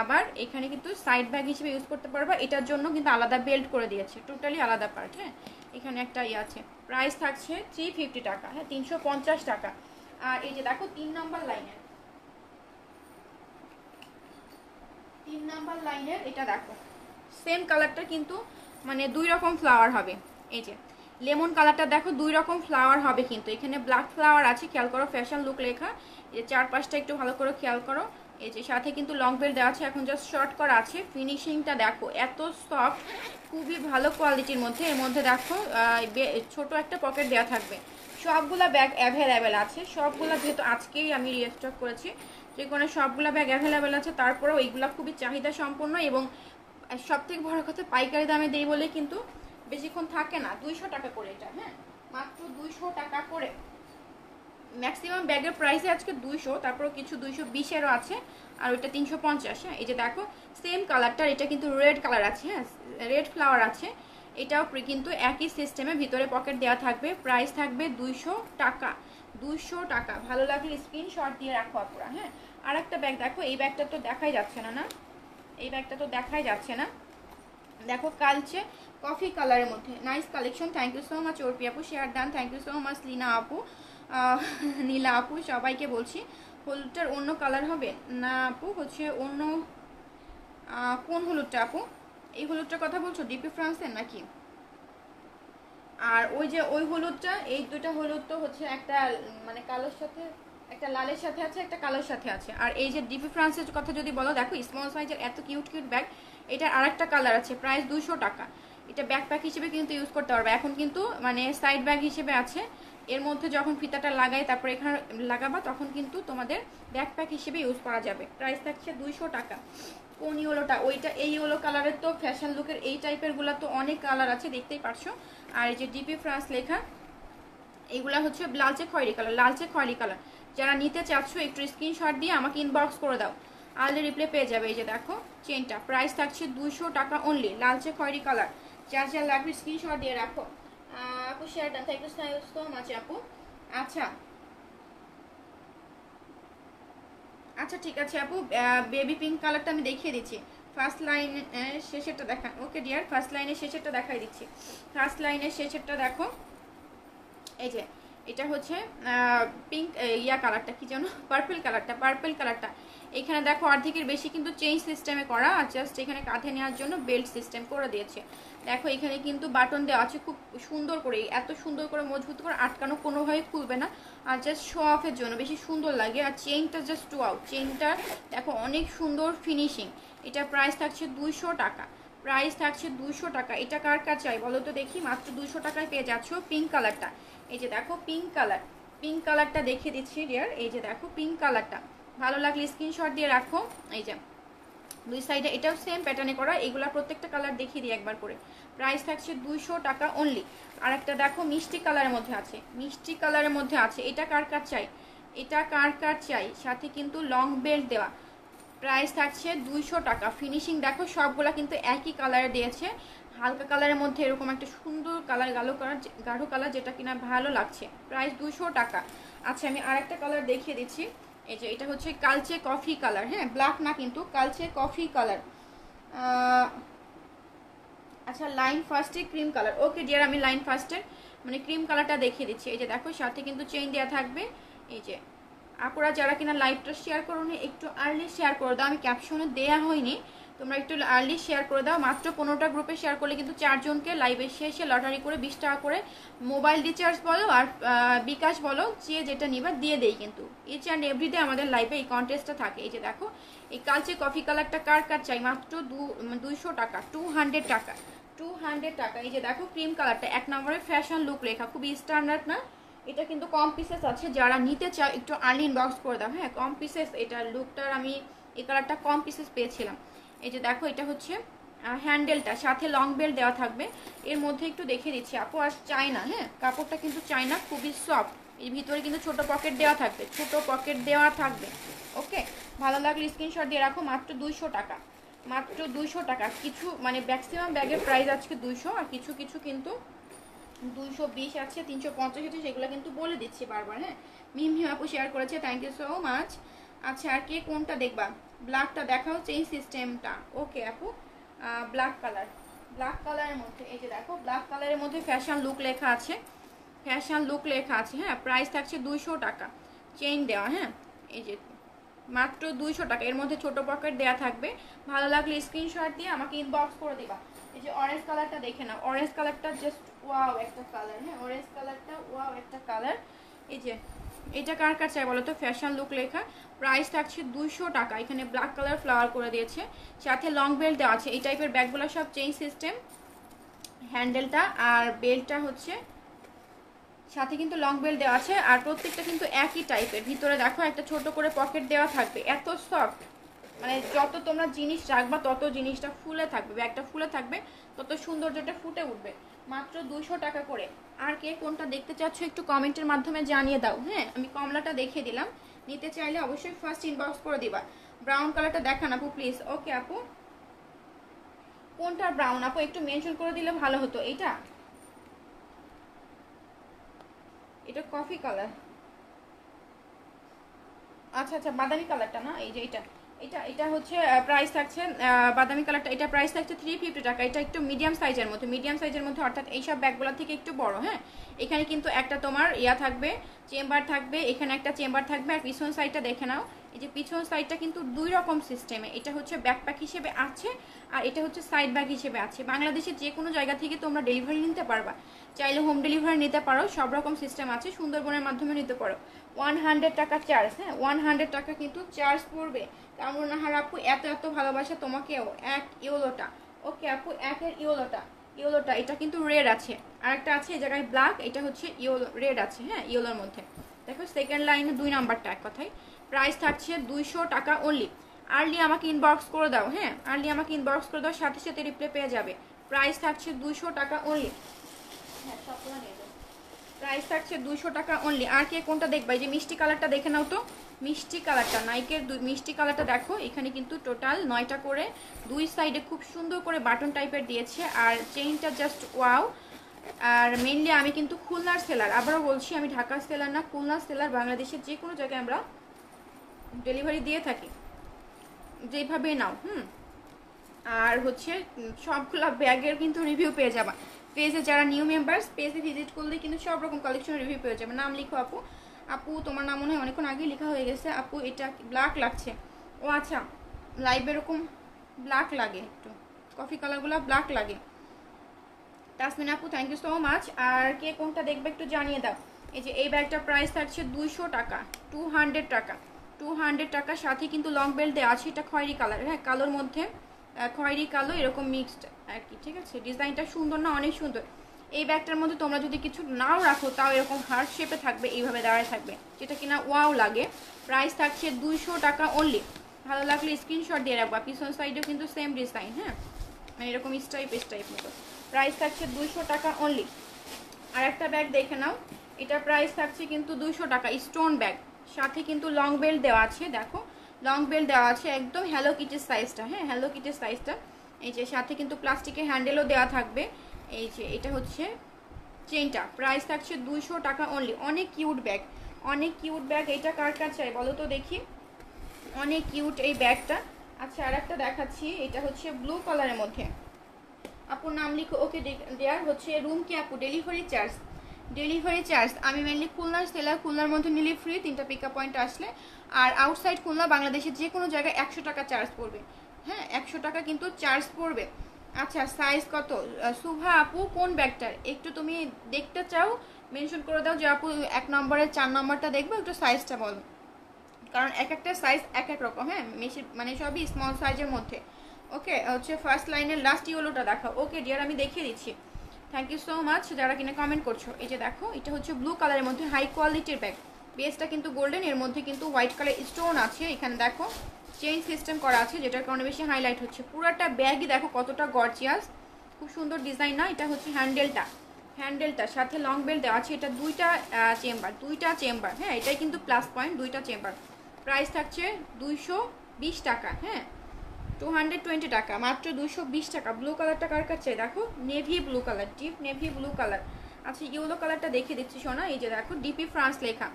আবার এখানে কিন্তু সাইড ব্যাগ হিসেবে ইউজ করতে পারবা, এটার জন্য কিন্তু আলাদা বেল্ট করে দিয়েছে, টোটালি আলাদা পার্ট। হ্যাঁ, এখানে একটা ইয়ে আছে। প্রাইস থাকছে 350 টাকা। হ্যাঁ, 350 টাকা। আর এই যে দেখো 3 নাম্বার লাইনের এটা দেখো, সেম কালারটা কিন্তু মানে 2 রকম ফ্লাওয়ার হবে। এই যে লেমন কালারটা দেখো, 2 রকম ফ্লাওয়ার হবে কিন্তু, এখানে ব্ল্যাক ফ্লাওয়ার আছে, খেয়াল করো, ফ্যাশন লুক লেখা। এই যে চারপাশটা একটু ভালো করে খেয়াল করো। এই যে সাথে কিন্তু লং বেল্ট দেওয়া আছে, এখন জাস্ট শর্ট করা আছে। ফিনিশিংটা দেখো এত সফট, খুবই ভালো কোয়ালিটির মধ্যে। এর মধ্যে দেখো ছোট একটা পকেট দেওয়া থাকবে। সবগুলা ব্যাগ অ্যাভেলেবেল আছে, সবগুলা, যেহেতু আজকেই আমি রিস্টক করেছি, যে কোনো সবগুলা ব্যাগ অ্যাভেলেবেল আছে। তারপরেও এইগুলা খুবই চাহিদা সম্পন্ন, এবং সব থেকে বড় কথা পাইকারি দামে দেই বলে কিন্তু বেশিক্ষণ থাকে না। 200 টাকা করে এটা। হ্যাঁ, মাত্র 200 টাকা করে। ম্যাক্সিমাম ব্যাগের প্রাইসে আজকে 200, তারপর কিছু 220-এরও আছে, আর ওইটা 350। হ্যাঁ, এই যে দেখো সেম কালারটার, এটা কিন্তু রেড কালার আছে। হ্যাঁ, রেড ফ্লাওয়ার আছে। এটাও কিন্তু একই সিস্টেমে ভিতরে পকেট দেওয়া থাকবে। প্রাইস থাকবে 200 টাকা, 200 টাকা। ভালো লাগলে স্ক্রিনশট দিয়ে রাখো আপুরা। হ্যাঁ, আর একটা ব্যাগ দেখো, এই ব্যাগটা তো দেখাই যাচ্ছে না, না এই ব্যাগটা তো দেখাই যাচ্ছে না। দেখো কালচে কফি কালারের মধ্যে, nice collection. Thank you so much Arpi আপু, share done. Thank you so much Lina আপু, নীলা আপু, সবাইকে বলছি। হলুদটার অন্য কালার হবে না আপু, হচ্ছে অন্য কোন হলুদটা আপু? এই হলুদটার কথা বলছো ডিপি ফ্রান্সের নাকি? আর ওই যে ওই হলুদটা, এই দুটো হলুদ তো হচ্ছে একটা মানে কালোর সাথে, একটা লালের সাথে আছে, একটা কালোর সাথে আছে। আর এই যে ডিপি ফ্রান্সের কথা যদি বলো, দেখো স্মল সাইজের এত কিউট কিউট ব্যাগ। এটার আরেকটা কালার আছে, প্রাইস 200 টাকা। এটা ব্যাকপ্যাক হিসেবে কিন্তু ইউজ করতে পারবে। এখন কিন্তু মানে সাইড ব্যাগ হিসেবে আছে। এর মধ্যে যখন ফিতাটা লাগাই তারপর এখানে লাগাবা, তখন কিন্তু তোমাদের ব্যাকপ্যাক হিসেবে ইউজ করা যাবে। প্রাইস থাকছে 200 টাকা। কোন ইয়েলোটা? ওইটা এই ইয়েলো কালারের তো ফ্যাশন লুকের এই টাইপের গুলা তো অনেক কালার আছে, দেখতেই পারছো। আর এই যে ডিপি ফ্রান্স লেখা, এইগুলা হচ্ছে লালচে খয়েরি কালার, লালচে খয়েরি কালার। যারা নিতে চাচ্ছ একটু স্ক্রিনশট দিয়ে আমাকে ইনবক্স করে দাও, আলে রিপ্লে পেয়ে যাবে। এই যে দেখো চেনটা, প্রাইস থাকছে 200 টাকা অনলি, লালচে খয়েরি কালার। যার যার লাগবে স্ক্রিনশট দিয়ে রাখো। আপু share done, thank you so much আপু। আচ্ছা আচ্ছা ঠিক আছে আপু, বেবি পিঙ্ক কালারটা আমি দেখিয়ে দিচ্ছি। ফার্স্ট লাইনের শেষেরটা দেখান। ওকে ডিয়ার, ফার্স্ট লাইনের শেষেরটা দেখাই দিচ্ছি। ফার্স্ট লাইনের শেষেরটা দেখো, এই যে এটা হচ্ছে পিঙ্ক ইয়া কালারটা, কি যেন পার্পল কালারটা, পার্পল কালারটা। এখানে দেখো অর্ধেকের বেশি কিন্তু চেইন সিস্টেমে করা, আর জাস্ট এখানে কাঁধে নেওয়ার জন্য বেল্ট সিস্টেম করে দিয়েছে। দেখো এখানে কিন্তু বাটন দেওয়া আছে খুব সুন্দর করে, এত সুন্দর করে মজবুত করে আটকানো, কোনোভাবে খুলবে না। আর জাস্ট শো অফের জন্য বেশি সুন্দর লাগে। আর চেইনটা জাস্ট ওয়াও, চেইনটা দেখো অনেক সুন্দর ফিনিশিং। এটা প্রাইস থাকছে 200 টাকা, প্রাইস থাকছে 200 টাকা। এটা কার কার চাই বলো তো দেখি, মাত্র 200 টাকায় পেয়ে যাচ্ছ পিঙ্ক কালারটা। এই যে দেখো পিঙ্ক কালার, পিঙ্ক কালারটা দেখিয়ে দিচ্ছি ডিয়ার। এই যে দেখো পিঙ্ক কালারটা, ভালো লাগলে স্ক্রিনশট দিয়ে রাখো। এই যে দুই সাইডে এটাও সেম প্যাটার্নে করা, এগুলা প্রত্যেকটা কালার দেখিয়ে দিই একবার করে। প্রাইস থাকছে 200 টাকা অনলি। আর একটা দেখো মিষ্টি কালারের মধ্যে আছে, মিষ্টি কালারের মধ্যে আছে। এটা কার কার চাই, এটা কার কার চাই, সাথে কিন্তু লং বেল্ট দেওয়া। প্রাইস থাকছে 200 টাকা। ফিনিশিং দেখো সবগুলা কিন্তু একই কালারে দিয়েছে, হালকা কালারের মধ্যে এরকম একটা সুন্দর কালার, গাঢ় কালার, যেটা কিনা ভালো লাগছে। প্রাইস 200 টাকা। আচ্ছা আমি আরেকটা কালার দেখিয়ে দিচ্ছি। এই যে এটা হচ্ছে কালচে কফি কালার, হ্যাঁ ব্ল্যাক না কিন্তু কালচে কফি কালার। আচ্ছা লাইন ফার্স্টে ক্রিম কালার। ওকে ডিয়ার, আমি লাইন ফার্স্টের মানে ক্রিম কালারটা দেখিয়ে দিচ্ছি। এই যে দেখো সাথে কিন্তু চেইন দেওয়া থাকবে। এই যে আপুরা যারা কিনা লাইভটা শেয়ার করো নি, একটু আর্লি শেয়ার করে দাও। আমি ক্যাপশনে দেয়া হয়নি, তোমরা একটু আর্লি শেয়ার করে দাও। মাত্র 15টা গ্রুপে শেয়ার করলে কিন্তু 4 জনকে লাইভে শেষে লটারি করে 20 টাকা করে মোবাইল রিচার্জ বলো আর বিকাশ বলো, যে যেটা নিবা দিয়ে দেই। কিন্তু ইচ অ্যান্ড এভরিডে আমাদের লাইভে এই কন্টেস্টটা থাকে। এই যে দেখো এই কালচে কফি কালারটা কার কার চাই, মাত্র 200 টাকা, 200 টাকা, 200 টাকা। এই যে দেখো ক্রিম কালারটা, 1 নম্বরে ফ্যাশন লুক লেখা, খুবই স্ট্যান্ডার্ড না? এটা কিন্তু কম পিসেস আছে, যারা নিতে চাও একটু আর্লি ইনবক্স করে দাও। হ্যাঁ কম পিসেস, এটা লুকটার আমি এই কালারটা কম পিসেস পেয়েছিলাম। এই যে দেখো এটা হচ্ছে হ্যান্ডেলটা, সাথে লং বেল্ট দেওয়া থাকবে। এর মধ্যে একটু দেখে দিচ্ছি আপু, আর চায়না, হ্যাঁ কাপড়টা কিন্তু চায়না, খুবই সফট। এর ভিতরে কিন্তু ছোট পকেট দেওয়া থাকবে, ছোট পকেট দেওয়া থাকবে। ওকে, ভালো লাগলে স্ক্রিনশট দিয়ে রাখো। মাত্র 200 টাকা, মাত্র 200 টাকা। কিছু মানে ম্যাক্সিমাম ব্যাগের প্রাইস আজকে 200, আর কিছু কিছু কিন্তু 220 আছে, 350 আছে, সেগুলো কিন্তু বলে দিচ্ছি বারবার। হ্যাঁ মিম আপু শেয়ার করেছে, থ্যাংক ইউ সো মাচ। আচ্ছা আর কে কোনটা দেখবা? ব্ল্যাকটা দেখাও, চেইন সিস্টেমটা। ওকে আপু, ব্ল্যাক কালার, ব্ল্যাক কালারের মধ্যে। এই যে দেখো ব্ল্যাক কালারের মধ্যে ফ্যাশন লুক লেখা আছে, ফ্যাশন লুক লেখা আছে। হ্যাঁ প্রাইস থাকছে 200 টাকা, চেইন দেওয়া। হ্যাঁ এই যে মাত্র 200 টাকা। এর মধ্যে ছোট পকেট দেওয়া থাকবে। ভালো লাগলে স্ক্রিনশট দিয়ে আমাকে ইনবক্স করে দিবা। এই যে অরেঞ্জ কালারটা দেখে নাও, অরেঞ্জ কালারটা জাস্ট ওয়াও একটা কালার। হ্যাঁ অরেঞ্জ কালারটা ওয়াও একটা কালার। এই যে এটা কার কার চাই বলো তো, ফ্যাশন লুক লেখা। প্রাইস থাকছে 200 টাকা। এখানে ব্ল্যাক কালার ফ্লাওয়ার করে দিয়েছে, সাথে লং বেল্ট দেওয়া আছে। এই টাইপের ব্যাগগুলো সব চেইন সিস্টেম, হ্যান্ডেলটা আর বেল্টটা হচ্ছে সাথে কিন্তু লং বেল্ট দেওয়া আছে। আর প্রত্যেকটা কিন্তু একই টাইপের। ভিতরে দেখো একটা ছোট করে পকেট দেওয়া থাকবে। এত সফট, মানে যত তোমরা জিনিস রাখবা তত জিনিসটা ফুলে থাকবে, ব্যাগটা ফুলে থাকবে, তত সৌন্দর্যটা ফুটে উঠবে। মাত্র 200 টাকা করে। আর কে কোনটা দেখতে চাচ্ছ একটু কমেন্টের মাধ্যমে জানিয়ে দাও। হ্যাঁ আমি কমলাটা দেখিয়ে দিলাম, নিতে চাইলে অবশ্যই ফার্স্ট ইনবক্স করে দিবা। ব্রাউন কালারটা দেখান আপু প্লিজ। ওকে আপু, কোনটা ব্রাউন আপু একটু মেনশন করে দিলে ভালো হতো। এটা এটা কফি কালার। আচ্ছা আচ্ছা বাদামি কালারটা না, এই যে এটা এটা এটা হচ্ছে প্রাইস থাকছে বাদামি কালারটা, এটা প্রাইস থাকছে 350 টাকা। এটা একটু মিডিয়াম সাইজের মধ্যে, মিডিয়াম সাইজের মধ্যে, অর্থাৎ এইসব ব্যাগগুলো থেকে একটু বড়। হ্যাঁ এখানে কিন্তু একটা তোমার ইয়া থাকবে, চেম্বার থাকবে, এখানে একটা চেম্বার থাকবে। আর পিছন সাইডটা দেখে নাও, এই যে পিছন সাইডটা কিন্তু দুই রকম সিস্টেমে, এটা হচ্ছে ব্যাকপ্যাক হিসেবে আছে আর এটা হচ্ছে সাইড ব্যাগ হিসেবে আছে। বাংলাদেশের যে কোনো জায়গা থেকে তোমরা ডেলিভারি নিতে পারবা, চাইলে হোম ডেলিভারি নিতে পারো, সব রকম সিস্টেম আছে, সুন্দরবনের মাধ্যমে নিতে পারো। 100 টাকা চার্জ, হ্যাঁ 100 টাকা কিন্তু চার্জ পড়বে। কামরুন নাহার আপু এত এত ভালোবাসা তোমাকেও, এক ইয়েলোটা। ওকে আপু, একের ইয়েলোটা এটা কিন্তু রেড আছে, আরেকটা আছে এই জায়গায় ব্ল্যাক, এটা হচ্ছে ইয়েলো রেড আছে, হ্যাঁ ইয়েলোর মধ্যে। দেখো সেকেন্ড লাইনে 2 নাম্বারটা এক কথায়। প্রাইস থাকছে 200 টাকা অনলি। আর্লি আমাকে ইনবক্স করে দাও, হ্যাঁ আর্লি আমাকে ইনবক্স করে দাও, সাথে সাথে রিপ্লাই পেয়ে যাবে। প্রাইস থাকছে 200 টাকা অনলি, হ্যাঁ সবগুলো নিয়ে যাও। প্রাইস থাকছে 200 টাকা অনলি। আর কে কোনটা দেখবা? এই যে মিষ্টি কালারটা দেখে নাও তো, মিষ্টি কালারটা, নাইকের মিষ্টি কালারটা দেখো। এখানে কিন্তু টোটাল 9টা করে, দুই সাইডে খুব সুন্দর করে বাটন টাইপের দিয়েছে, আর চেইনটা জাস্ট ওয়াও। আর মেইনলি আমি কিন্তু খুলনার সেলার, আবারও বলছি আমি ঢাকার সেলার না, খুলনার সেলার। বাংলাদেশের যে কোনো জায়গায় আমরা ডেলিভারি দিয়ে থাকি, যেভাবে নাও। আর হচ্ছে সবগুলো ব্যাগের কিন্তু রিভিউ পেয়ে যাবা পেজে, যারা নিউ মেম্বার্স পেজে ভিজিট করলে কিন্তু সব রকম কালেকশন রিভিউ পেয়ে যাবে। নাম লিখো আপু। আপু তোমার নাম মনে হয় অনেকক্ষণ আগেই লেখা হয়ে গেছে। আপু এটা ব্ল্যাক লাগছে, ও আচ্ছা লাইভ এরকম ব্ল্যাক লাগে, একটু কফি কালারগুলো ব্ল্যাক লাগে। তাসমিন আপু থ্যাংক ইউ সো মাচ। আর কে কোনটা দেখবে একটু জানিয়ে দাও। এই যে এই ব্যাগটার প্রাইস থাকছে 200 টাকা, 200 টাকা, 200 টাকার সাথে কিন্তু লং বেল্ট দেওয়া আছে। এটা খয়েরি কালার, হ্যাঁ কালোর মধ্যে খয়েরি কালো এরকম মিক্সড আর কি, ঠিক আছে। ডিজাইনটা সুন্দর না, অনেক সুন্দর। এই ব্যাগটার মধ্যে তোমরা যদি কিছু নাও রাখো তাও এরকম হার্ট শেপে থাকবে, এইভাবে দাঁড়ায় থাকবে, যেটা কিনা ওয়াও লাগে। প্রাইস থাকছে 200 টাকা অনলি। ভালো লাগলে স্ক্রিনশট দিয়ে রাখবা। পিছন সাইডেও কিন্তু সেম ডিজাইন, হ্যাঁ মানে এরকম স্টাইপ মতো। প্রাইস থাকছে 200 টাকা অনলি। আর একটা ব্যাগ দেখে নাও, এটা প্রাইস থাকছে কিন্তু 200 টাকা, স্টোন ব্যাগ, সাথে কিন্তু লং বেল্ট দেওয়া আছে। দেখো লং বেল্ট দেওয়া আছে, একদম হ্যালো কিটির সাইজটা, হ্যাঁ হ্যালো কিটির সাইজটা। এই যে সাথে কিন্তু প্লাস্টিকের হ্যান্ডেলও দেওয়া থাকবে। এই যে এটা হচ্ছে চেইনটা। প্রাইস থাকছে 200 টাকা অনলি। অনেক কিউট ব্যাগ, অনেক কিউট ব্যাগ। এটা কার কার চাই বলো তো দেখি, অনেক কিউট এই ব্যাগটা। আচ্ছা আর একটা দেখাচ্ছি, এটা হচ্ছে ব্লু কালারের মধ্যে। আপুর নাম লিখো। ওকে দেয়ার হচ্ছে রুম কি আপু, ডেলিভারি চার্জ আমি মেনলি খুলনার সেলার, খুলনার মধ্যে নিলে ফ্রি 3টা পিক আপ পয়েন্ট আসলে। আর আউটসাইড খুলনা বাংলাদেশের যে কোনো জায়গায় 100 টাকা চার্জ পড়বে, হ্যাঁ 100 টাকা কিন্তু চার্জ পড়বে। আচ্ছা সাইজ কত? সুভা আপু কোন ব্যাগটার একটু তুমি দেখতে চাও মেনশন করে দাও, যে আপু 1 নম্বরের 4 নম্বরটা দেখবো, একটু সাইজটা বলো, কারণ এক একটা সাইজ এক এক রকম, হ্যাঁ মানে সবই স্মল সাইজের মধ্যে। ওকে হচ্ছে ফার্স্ট লাইনের লাস্ট ইয়েলোটা দেখাও। ওকে ডিয়ার আমি দেখিয়ে দিচ্ছি। থ্যাংক ইউ সো মাচ যারা কিনা কমেন্ট করছো। এই যে দেখো এটা হচ্ছে ব্লু কালারের মধ্যে হাই কোয়ালিটির ব্যাগ, বেসটা কিন্তু গোল্ডেন, এর মধ্যে কিন্তু হোয়াইট কালার স্টোন আছে। এখানে দেখো চেইন সিস্টেম করা আছে, যেটার কারণে বেশি হাইলাইট হচ্ছে। পুরোটা ব্যাগই দেখো কতটা গর্জিয়াস, খুব সুন্দর ডিজাইন না। এটা হচ্ছে হ্যান্ডেলটা সাথে লং বেল্ট দেওয়া আছে। এটা দুইটা চেম্বার, হ্যাঁ এটাই কিন্তু প্লাস পয়েন্ট, দুইটা চেম্বার। প্রাইস থাকছে 220 টাকা, হ্যাঁ 220 টাকা, মাত্র 220 টাকা। ব্লু কালারটা কার কাছে দেখো, navy blue colour, deep navy blue colour. আচ্ছা ইয়েলো কালারটা দেখে দিচ্ছি সোনা। এই যে দেখো ডিপি ফ্রান্স লেখা।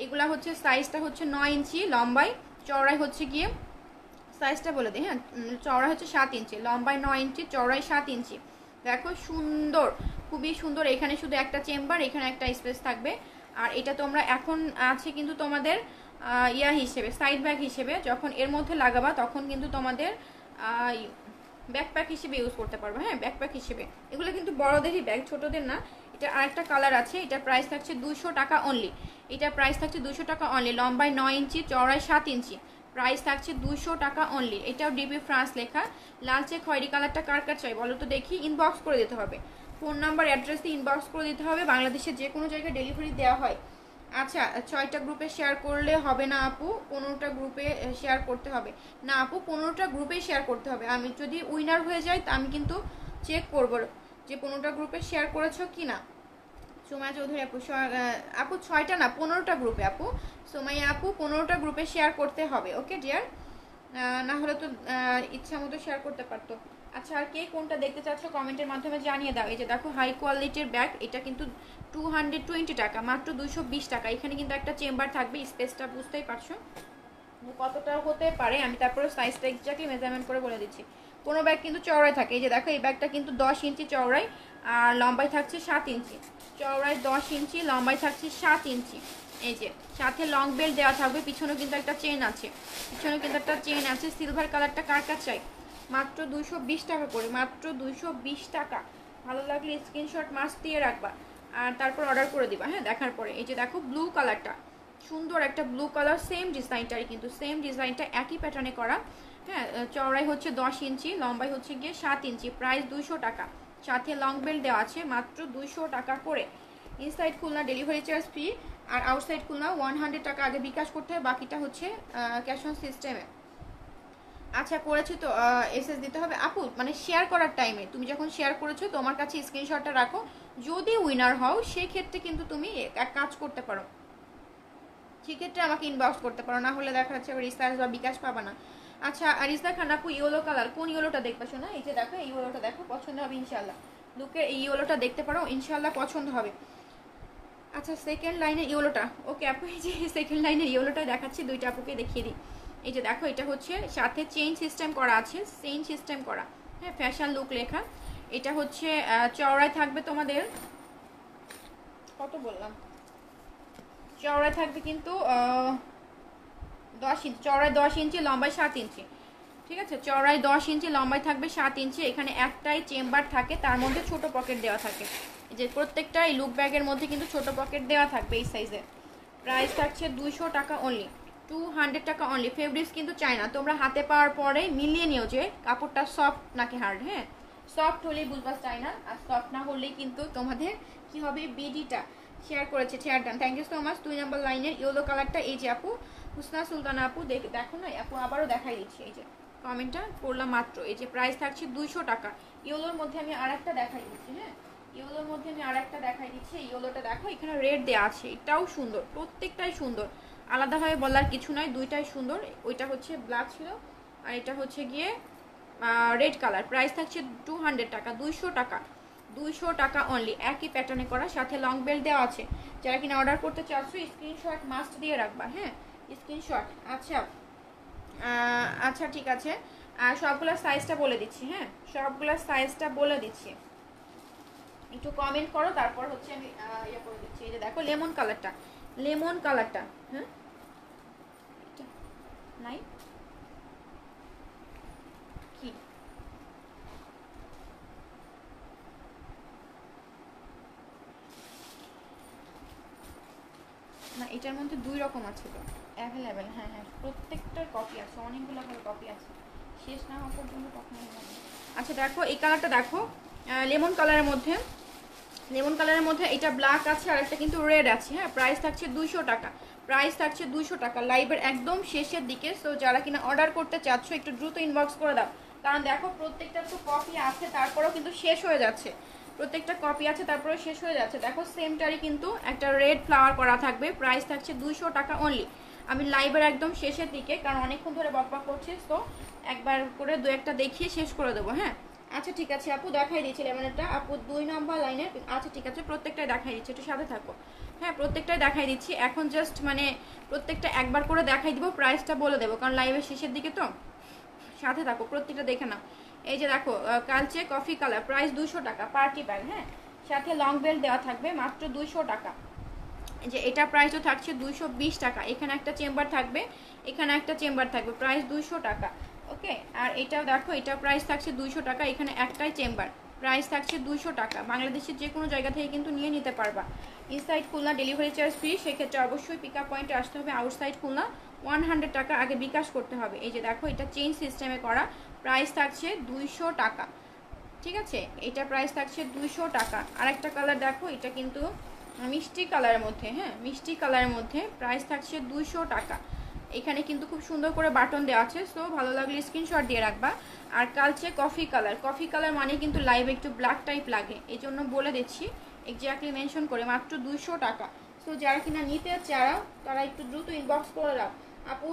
এগুলা হচ্ছে সাইজটা হচ্ছে 9 ইঞ্চি লম্বাই, চওড়াই হচ্ছে গিয়ে সাইজটা বলে দিই, হ্যাঁ চওড়া হচ্ছে 7 ইঞ্চি, লম্বাই 9 ইঞ্চি, চওড়াই 7 ইঞ্চি। দেখো সুন্দর, খুবই সুন্দর। এখানে শুধু একটা চেম্বার, এখানে একটা স্পেস থাকবে। আর এটা তোমরা এখন আছে কিন্তু তোমাদের ইয়া হিসেবে, সাইড ব্যাগ হিসেবে, যখন এর মধ্যে লাগাবা তখন কিন্তু তোমাদের ব্যাকপ্যাক হিসেবে ইউজ করতে পারবে, হ্যাঁ ব্যাকপ্যাক হিসেবে। এগুলো কিন্তু বড়দেরই ব্যাগ, ছোটদের না। এটা আরেকটা কালার আছে, এটা প্রাইস থাকছে 200 টাকা অনলি। এটা প্রাইস থাকছে 200 টাকা অনলি, লম্বায় 9 ইঞ্চি, চওড়ায় 7 ইঞ্চি। প্রাইস থাকছে 200 টাকা অনলি। এটাও ডিপি ফ্রান্স লেখা। লালচে খয়েরি কালারটা কার কার চাই বলো তো দেখি, ইনবক্স করে দিতে হবে। ফোন নাম্বার অ্যাড্রেস দিয়ে ইনবক্স করে দিতে হবে। বাংলাদেশের যে কোনো জায়গায় ডেলিভারি দেওয়া হয়। আচ্ছা 6টা গ্রুপে শেয়ার করলে হবে না আপু, 15টা গ্রুপে শেয়ার করতে হবে। না আপু 15টা গ্রুপে শেয়ার করতে হবে। আমি যদি উইনার হয়ে যাই তা আমি কিন্তু চেক করবো যে 15টা গ্রুপে শেয়ার করেছো কি না। সোমায়া চৌধুরী আপু, আপু 6টা না 15টা গ্রুপে আপু, সোমাইয়া আপু 15টা গ্রুপে শেয়ার করতে হবে। ওকে ডিয়ার, না হলে তো ইচ্ছা মতো শেয়ার করতে পারতো। আচ্ছা আর কে কোনটা দেখতে চাচ্ছ কমেন্টের মাধ্যমে জানিয়ে দাও। এই যে দেখো হাই কোয়ালিটির ব্যাগ, এটা কিন্তু 220 টাকা, মাত্র 220 টাকা। এখানে কিন্তু একটা চেম্বার থাকবে, স্পেসটা বুঝতেই পারছো কতটা হতে পারে। আমি তারপরে সাইজটা এক্স্যাক্টলি মেজারমেন্ট করে বলে দিচ্ছি। কোনো ব্যাগ কিন্তু চওড়ায় থাকে। এই যে দেখো এই ব্যাগটা কিন্তু 10 ইঞ্চি চওড়ায়, আর লম্বায় থাকছে 7 ইঞ্চি। চওড়ায় 10 ইঞ্চি, লম্বায় থাকছে 7 ইঞ্চি। এই যে সাথে লং বেল্ট দেওয়া থাকবে, পিছনেও কিন্তু একটা চেন আছে, সিলভার কালারটা কার কাছে চাই, মাত্র 220 টাকা করে, মাত্র 220 টাকা। ভালো লাগলে স্ক্রিনশট মাস্ট দিয়ে রাখবা আর তারপর অর্ডার করে দিবা। হ্যাঁ, দেখার পরে এই যে দেখো ব্লু কালারটা, সুন্দর একটা ব্লু কালার, সেম ডিজাইনটাই কিন্তু সেম ডিজাইনটা একই প্যাটার্নে করা। হ্যাঁ, চওড়াই হচ্ছে 10 ইঞ্চি, লম্বাই হচ্ছে গিয়ে 7 ইঞ্চি, প্রাইস 200 টাকা, সাথে লং বেল্ট দেওয়া আছে, মাত্র 200 টাকা করে। Inside Khulna delivery charge free, আর আউটসাইড খুলনা 100 টাকা আগে বিকাশ করতে হয়, বাকিটা হচ্ছে ক্যাশ অন সিস্টেমে। আচ্ছা, করেছি তো এসএস দিতে হবে আপু, মানে শেয়ার করার টাইমে তুমি যখন শেয়ার করেছো তোমার কাছে স্ক্রিনশটটা রাখো, যদি উইনার হও সেই ক্ষেত্রে কিন্তু তুমি এক কাজ করতে পারো, সেক্ষেত্রে আমাকে ইনবক্স করতে পারো, না হলে দেখা যাচ্ছে রিচার্জ বা বিকাশ পাবা না। আচ্ছা, আরিজা খান আপু ইয়েলো কালার, কোন ইয়েলোটা দেখবে শোনা? এই যে দেখো, এই ইয়েলোটা দেখো, পছন্দ হবে ইনশাল্লাহ। লুকের এই ইয়েলোটা দেখতে পারো, ইনশাল্লাহ পছন্দ হবে। আচ্ছা, সেকেন্ড লাইনের ইয়েলোটা, ওকে আপু, এই যে সেকেন্ড লাইনের ইয়েলোটা দেখাচ্ছি, দুইটা আপুকে দেখিয়ে দিই। এই যে দেখো, এটা হচ্ছে সাথে চেইন সিস্টেম করা আছে, চেইন সিস্টেম করা, হ্যাঁ, ফ্যাশন লুক লেখা। এটা হচ্ছে চওড়ায় থাকবে তোমাদের, কত বললাম, চওড়ায় থাকবে কিন্তু 10 ইঞ্চি, চওড়ায় 10 ইঞ্চি, লম্বায় 7 ইঞ্চি। ঠিক আছে, চওড়ায় 10 ইঞ্চি, লম্বায় থাকবে 7 ইঞ্চি। এখানে একটাই চেম্বার থাকে, তার মধ্যে ছোট পকেট দেওয়া থাকে। যে প্রত্যেকটা এই লুক ব্যাগের মধ্যে কিন্তু ছোট পকেট দেওয়া থাকবে এই সাইজে। প্রাইস থাকছে 200 টাকা অনলি, 200 টাকা অনলি। ফেব্রিক্স কিন্তু চাই না, তোমরা হাতে পাওয়ার পরে মিলিয়ে নিও যে কাপড়টা সফট নাকি হার্ড। হ্যাঁ, সফট হলেই বুঝবা চাই না, আর সফট না হলেই কিন্তু তোমাদের কি হবে, বিডিটা শেয়ার করেছে, share done, thank you so much. 2 নম্বর লাইনের ইয়েলো কালারটা, এই যে আপু হুসনা সুলতানা আপু, দেখো না আপু, আবারও দেখাই দিচ্ছি, এই যে কমেন্টটা করলাম মাত্র। এই যে প্রাইস থাকছে 200 টাকা। ইয়েলোর মধ্যে আমি আরেকটা দেখাই দিচ্ছি, হ্যাঁ, ইয়েলোর মধ্যে আমি আরেকটা দেখাই দিচ্ছি। ইয়েলোটা দেখো, এখানে রেড দেওয়া আছে, এটাও সুন্দর, প্রত্যেকটাই সুন্দর, আলাদাভাবে বলার কিছু নয়, দুইটাই সুন্দর। ওইটা হচ্ছে ব্ল্যাক ছিল, আর এটা হচ্ছে গিয়ে রেড কালার। প্রাইস থাকছে 200 টাকা, 200 টাকা, 200 টাকা অনলি, একই প্যাটার্নে করা, সাথে লং বেল্ট দেওয়া আছে। যারা কিনা অর্ডার করতে চাচ্ছ স্ক্রিনশট মাস্ট দিয়ে রাখবা, হ্যাঁ, স্ক্রিনশট। আচ্ছা, আচ্ছা ঠিক আছে, আর সবগুলোর সাইজটা বলে দিচ্ছি, হ্যাঁ, সবগুলোর সাইজটা বলে দিচ্ছি, একটু কমেন্ট করো, তারপর হচ্ছে আমি ইয়ে করে দিচ্ছি। এই যে দেখো লেমন কালারটা, লেমন কালারটা, হ্যাঁ, নাই কি না, এটার মধ্যে 2 রকম আছে তো অ্যাভেলেবেল। হ্যাঁ হ্যাঁ, প্রত্যেকটার কপি আছে, অনেকগুলো করে কপি আছে, শেষ না হওয়া পর্যন্ত কখনোই হবে। আচ্ছা দেখো, এই কালারটা দেখো, লেমন কালারের মধ্যে, লেমন কালারের মধ্যে এটা ব্ল্যাক আছে, আর একটা কিন্তু রেড আছে। হ্যাঁ, প্রাইস থাকছে 200 টাকা, প্রাইস থাকছে 200 টাকা, লাইভের একদম শেষের দিকে। সো যারা কিনা অর্ডার করতে চাচ্ছ একটু দ্রুত ইনবক্স করে দাও, কারণ দেখো প্রত্যেকটা তো কপি আছে, তারপরেও কিন্তু শেষ হয়ে যাচ্ছে, প্রত্যেকটা কপি আছে তারপরে শেষ হয়ে যাচ্ছে। দেখো সেমটারই কিন্তু একটা রেড ফ্লাওয়ার করা থাকবে, প্রাইস থাকছে 200 টাকা অনলি। আমি লাইভের একদম শেষের দিকে, কারণ অনেকক্ষণ ধরে বকবক করছি, তো একবার করে দু একটা দেখিয়ে শেষ করে দেবো। হ্যাঁ, আচ্ছা ঠিক আছে আপু, দেখাই দিচ্ছি লেমনেরটা আপু, 2 নম্বর লাইনের। আচ্ছা ঠিক আছে, প্রত্যেকটাই দেখাই দিচ্ছি, একটু সাথে থাকো। হ্যাঁ, প্রত্যেকটাই দেখাই দিচ্ছি এখন, জাস্ট মানে প্রত্যেকটা একবার করে দেখাই দিব, প্রাইসটা বলে দেবো, কারণ লাইভের শেষের দিকে তো, সাথে থাকো, প্রত্যেকটা দেখে নাও। এই যে দেখো কালচে কফি কালার, প্রাইস 200 টাকা, পার্টি ব্যাগ। হ্যাঁ, সাথে লং বেল্ট দেওয়া থাকবে, মাত্র 200 টাকা। যে এটা প্রাইসও থাকছে 220 টাকা, এখানে একটা চেম্বার থাকবে, এখানে একটা চেম্বার থাকবে, প্রাইস 200 টাকা। ওকে, আর এটাও দেখো, এটা প্রাইস থাকছে 200 টাকা, এখানে একটাই চেম্বার, প্রাইস থাকছে 200 টাকা। বাংলাদেশের যে কোনো জায়গা থেকে কিন্তু নিয়ে নিতে পারবা। Inside Khulna delivery charge free, সেক্ষেত্রে অবশ্যই পিক আপ পয়েন্টে আসতে হবে। আউটসাইড খুলনা 100 টাকা আগে বিকাশ করতে হবে। এই যে দেখো, এটা চেইন সিস্টেমে করা, প্রাইস থাকছে 200 টাকা। ঠিক আছে, এটা প্রাইস থাকছে 200 টাকা। আরেকটা কালার দেখো, এটা কিন্তু মিষ্টি কালারের মধ্যে, হ্যাঁ, মিষ্টি কালারের মধ্যে, প্রাইস থাকছে 200 টাকা। এখানে কিন্তু খুব সুন্দর করে বাটন দেওয়া আছে, সো ভালো লাগলে স্ক্রিনশট দিয়ে রাখবা। আর কালচে কফি কালার, কফি কালার মানে কিন্তু লাইভে একটু ব্ল্যাক টাইপ লাগে, এই জন্য বলে দিচ্ছি এক্স্যাক্টলি মেনশন করে, মাত্র 200 টাকা। সো যারা কিনা নিতে চাও তারা একটু দ্রুত ইনবক্স করে দাও। আপু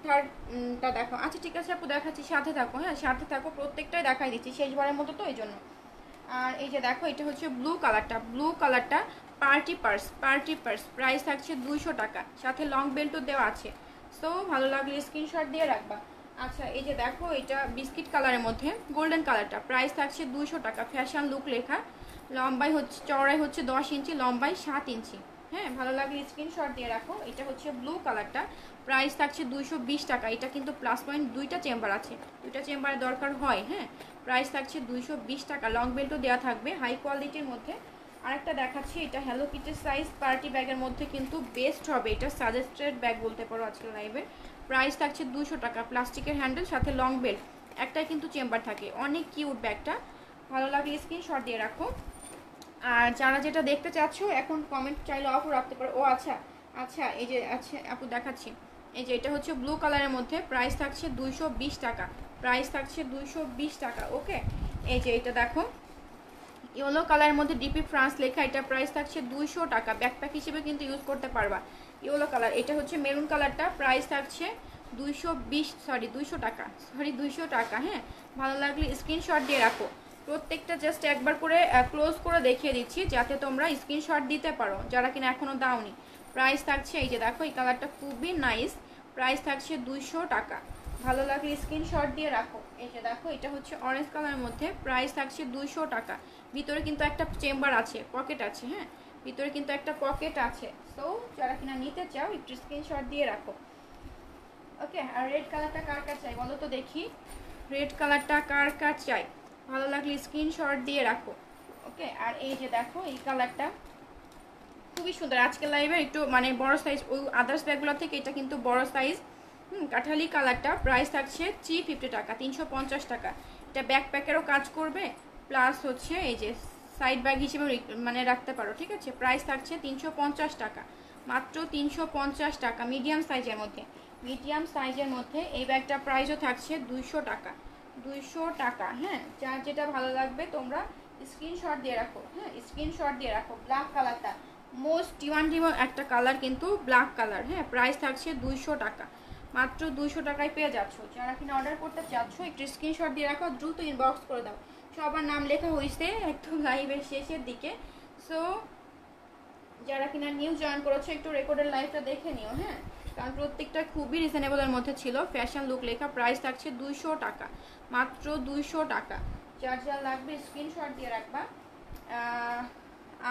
থার্ডটা দেখো। আচ্ছা ঠিক আছে আপু, দেখাচ্ছি, সাথে থাকো, হ্যাঁ সাথে থাকো, প্রত্যেকটাই দেখাই দিচ্ছি শেষবারের মতো তো, এই জন্য। আর এই যে দেখো, এটা হচ্ছে ব্লু কালারটা, ব্লু কালারটা party purse, party purse, price থাকছে 200 টাকা, সাথে লং বেল্টও দেওয়া আছে। সো ভালো লাগলে স্ক্রিনশট দিয়ে রাখবা। আচ্ছা এই যে দেখো, এটা বিস্কিট কালারের মধ্যে গোল্ডেন কালারটা, প্রাইস থাকছে 200 টাকা, ফ্যাশন লুক লেখা, লম্বাই হচ্ছে, চওড়াই হচ্ছে 10 ইঞ্চি, লম্বাই 7 ইঞ্চি। হ্যাঁ, ভালো লাগলে স্ক্রিনশট দিয়ে রাখো। এটা হচ্ছে ব্লু কালারটা, প্রাইস থাকছে 220 টাকা। এটা কিন্তু প্লাস পয়েন্ট দুইটা চেম্বার আছে, দুইটা চেম্বারে দরকার হয়। হ্যাঁ, প্রাইস থাকছে 220 টাকা। লং বেল্টও দেওয়া থাকবে হাই কোয়ালিটির মধ্যে। আরেকটা দেখাচ্ছি, এটা হ্যালো কিটির সাইজ পার্টি ব্যাগের মধ্যে কিন্তু বেস্ট হবে, এটা সাজেস্টেড ব্যাগ বলতে পারো আজকের লাইভে। প্রাইস থাকছে 200 টাকা, প্লাস্টিকের হ্যান্ডেল সাথে লং বেল্ট, একটাই কিন্তু চেম্বার থাকে। অনেক কিউট ব্যাগটা, ভালো লাগলে স্ক্রিনশট দিয়ে রাখো। আর যারা যেটা দেখতে চাচ্ছ এখন কমেন্ট চাইলে অফও রাখতে পারো। ও আচ্ছা আচ্ছা, এই যে আচ্ছা আপু দেখাচ্ছি, এই যে এটা হচ্ছে ব্লু কালারের মধ্যে, প্রাইস থাকছে 220 টাকা, প্রাইস থাকছে 220 টাকা। ওকে, এই যে এটা দেখো ইয়েলো কালারের মধ্যে ডিপি ফ্রান্স লেখা, এটা প্রাইস থাকছে 200 টাকা। ব্যাকপ্যাক হিসেবে কিন্তু ইউজ করতে পারবা। ইয়েলো কালার, এটা হচ্ছে মেরুন কালারটা, প্রাইস থাকছে 200 টাকা, 200 টাকা। হ্যাঁ, ভালো লাগলে স্ক্রিনশট দিয়ে রাখো। প্রত্যেকটা জাস্ট একবার করে ক্লোজ করে দেখিয়ে দিচ্ছি যাতে তোমরা স্ক্রিনশট দিতে পারো যারা কিনা এখনও দাওনি। প্রাইস থাকছে, এই যে দেখো এই কালারটা খুবই নাইস, প্রাইস থাকছে 200 টাকা। ভালো লাগলে স্ক্রিনশট দিয়ে রাখো। এই যে দেখো এটা হচ্ছে অরেঞ্জ কালারের মধ্যে, প্রাইস থাকছে 200 টাকা। ভিতরে কিন্তু একটা চেম্বার আছে, পকেট আছে। হ্যাঁ, ভিতরে কিন্তু একটা পকেট আছে। সো যারা কিনা নিতে চাও একটু স্ক্রিনশট দিয়ে রাখো। ওকে, আর রেড কালারটা কার কার চাই বলো তো দেখি, রেড কালারটা কার কার চাই? ভালো লাগলে স্ক্রিনশট দিয়ে রাখো। ওকে, আর এই যে দেখো এই কালারটা খুবই সুন্দর। আজকে লাইভে একটু মানে বড় সাইজ, ওই আদার্স ব্যাগগুলো থেকে এটা কিন্তু বড় সাইজ। কাঠালি কালারটা, প্রাইস থাকছে 350 টাকা, 350 টাকা। এটা ব্যাকপ্যাকেরও কাজ করবে, প্লাস হচ্ছে এই যে সাইড ব্যাগ হিসেবে মানে রাখতে পারো। ঠিক আছে, প্রাইস থাকছে 350 টাকা, মাত্র 350 টাকা। মিডিয়াম সাইজের মধ্যে, মিডিয়াম সাইজের মধ্যে এই ব্যাগটা প্রাইসও থাকছে 200 টাকা, 200 টাকা। হ্যাঁ, যার যেটা ভালো লাগবে তোমরা স্ক্রিনশট দিয়ে রাখো। হ্যাঁ, স্ক্রিনশট দিয়ে রাখো। ব্ল্যাক কালারটা মোস্ট ডিমান্ডিং একটা কালার কিন্তু ব্ল্যাক কালার। হ্যাঁ, প্রাইস থাকছে 200 টাকা, মাত্র 200 টাকায় পেয়ে যাচ্ছ। যারা কিনা অর্ডার করতে চাচ্ছ একটু স্ক্রিনশট দিয়ে রাখো, দ্রুত ইনবক্স করে দাও। সবার নাম লেখা হয়েছে একদম লাইভের শেষের দিকে। সো যারা কিনা নিউ জয়েন করেছো একটু রেকর্ডের লাইভটা দেখে নিও। হ্যাঁ, কারণ প্রত্যেকটা খুবই রিজনেবলের মধ্যে ছিল। ফ্যাশন লুক লেখা, প্রাইস থাকছে 200 টাকা, মাত্র 200 টাকা। যার যা লাগবে স্ক্রিনশট দিয়ে রাখবা।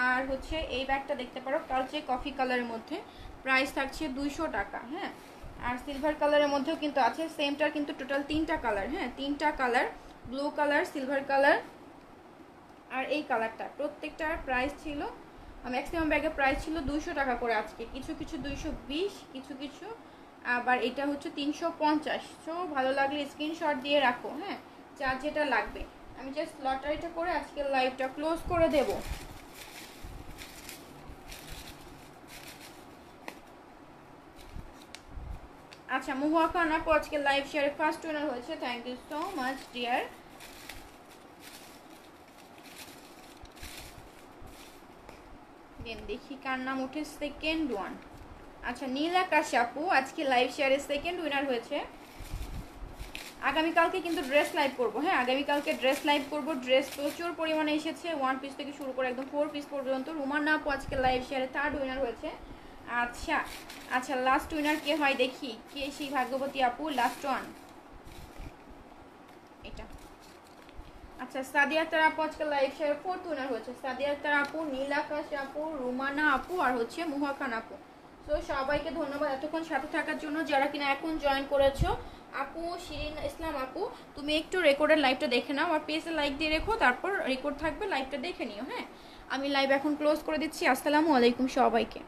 আর হচ্ছে এই ব্যাগটা দেখতে পারো কালচে কফি কালারের মধ্যে, প্রাইস থাকছে 200 টাকা। হ্যাঁ, আর সিলভার কালারের মধ্যেও কিন্তু আছে, সেমটার কিন্তু টোটাল 3টা কালার। হ্যাঁ, 3টা colour, blue colour, silver colour আর এই কালারটা। প্রত্যেকটার প্রাইস ছিল, ম্যাক্সিমাম ব্যাগের প্রাইস ছিল 200 টাকা করে। আজকে কিছু কিছু 220, কিছু কিছু আবার এটা হচ্ছে 350। সো ভালো লাগলে স্ক্রিনশট দিয়ে রাখো। হ্যাঁ, যার যেটা লাগবে। আমি জাস্ট লটারিটা করে আজকের লাইভটা ক্লোজ করে দেব। আচ্ছা, মুহুয়া খান আপু আজকে লাইভ শেয়ারে ফার্স্ট উইনার হয়েছে, thank you so much dear. Then দেখি কার নাম উঠে সেকেন্ড ওয়ান। আচ্ছা, নীল আকাশ আপু আজকে লাইভ শেয়ারে সেকেন্ড উইনার হয়েছে। আগামীকালকে কিন্তু ড্রেস লাইভ করবো। হ্যাঁ, আগামীকালকে ড্রেস লাইভ করবো। ড্রেস প্রচুর পরিমাণে এসেছে, 1 পিস থেকে শুরু করে একদম 4 পিস পর্যন্ত। রুমান্না আপু আজকে লাইভ শেয়ারে থার্ড উইনার হয়েছে। আচ্ছা আচ্ছা, লাস্ট উইনার কে হয় দেখি, কে সেই ভাগ্যবতী আপু লাস্ট ওয়ান এটা। আচ্ছা, সাদিয়া আক্তার আপু আজকে লাইভ শেয়ারে ফোর্থ উইনার হয়েছে। সাদিয়া আক্তার আপু, নীল আকাশ আপু, রুমানা আপু আর হচ্ছে মুহা খান আপু। তো সবাইকে ধন্যবাদ এতক্ষণ সাথে থাকার জন্য। যারা কিনা এখন জয়েন করেছো, আপু শিরিন ইসলাম আপু, তুমি একটু রেকর্ডের লাইভটা দেখে নাও আর পেজে লাইক দিয়ে রেখো, তারপর রেকর্ড থাকবে লাইভটা দেখে নিও। হ্যাঁ, আমি লাইভ এখন ক্লোজ করে দিচ্ছি। আসসালামু আলাইকুম সবাইকে।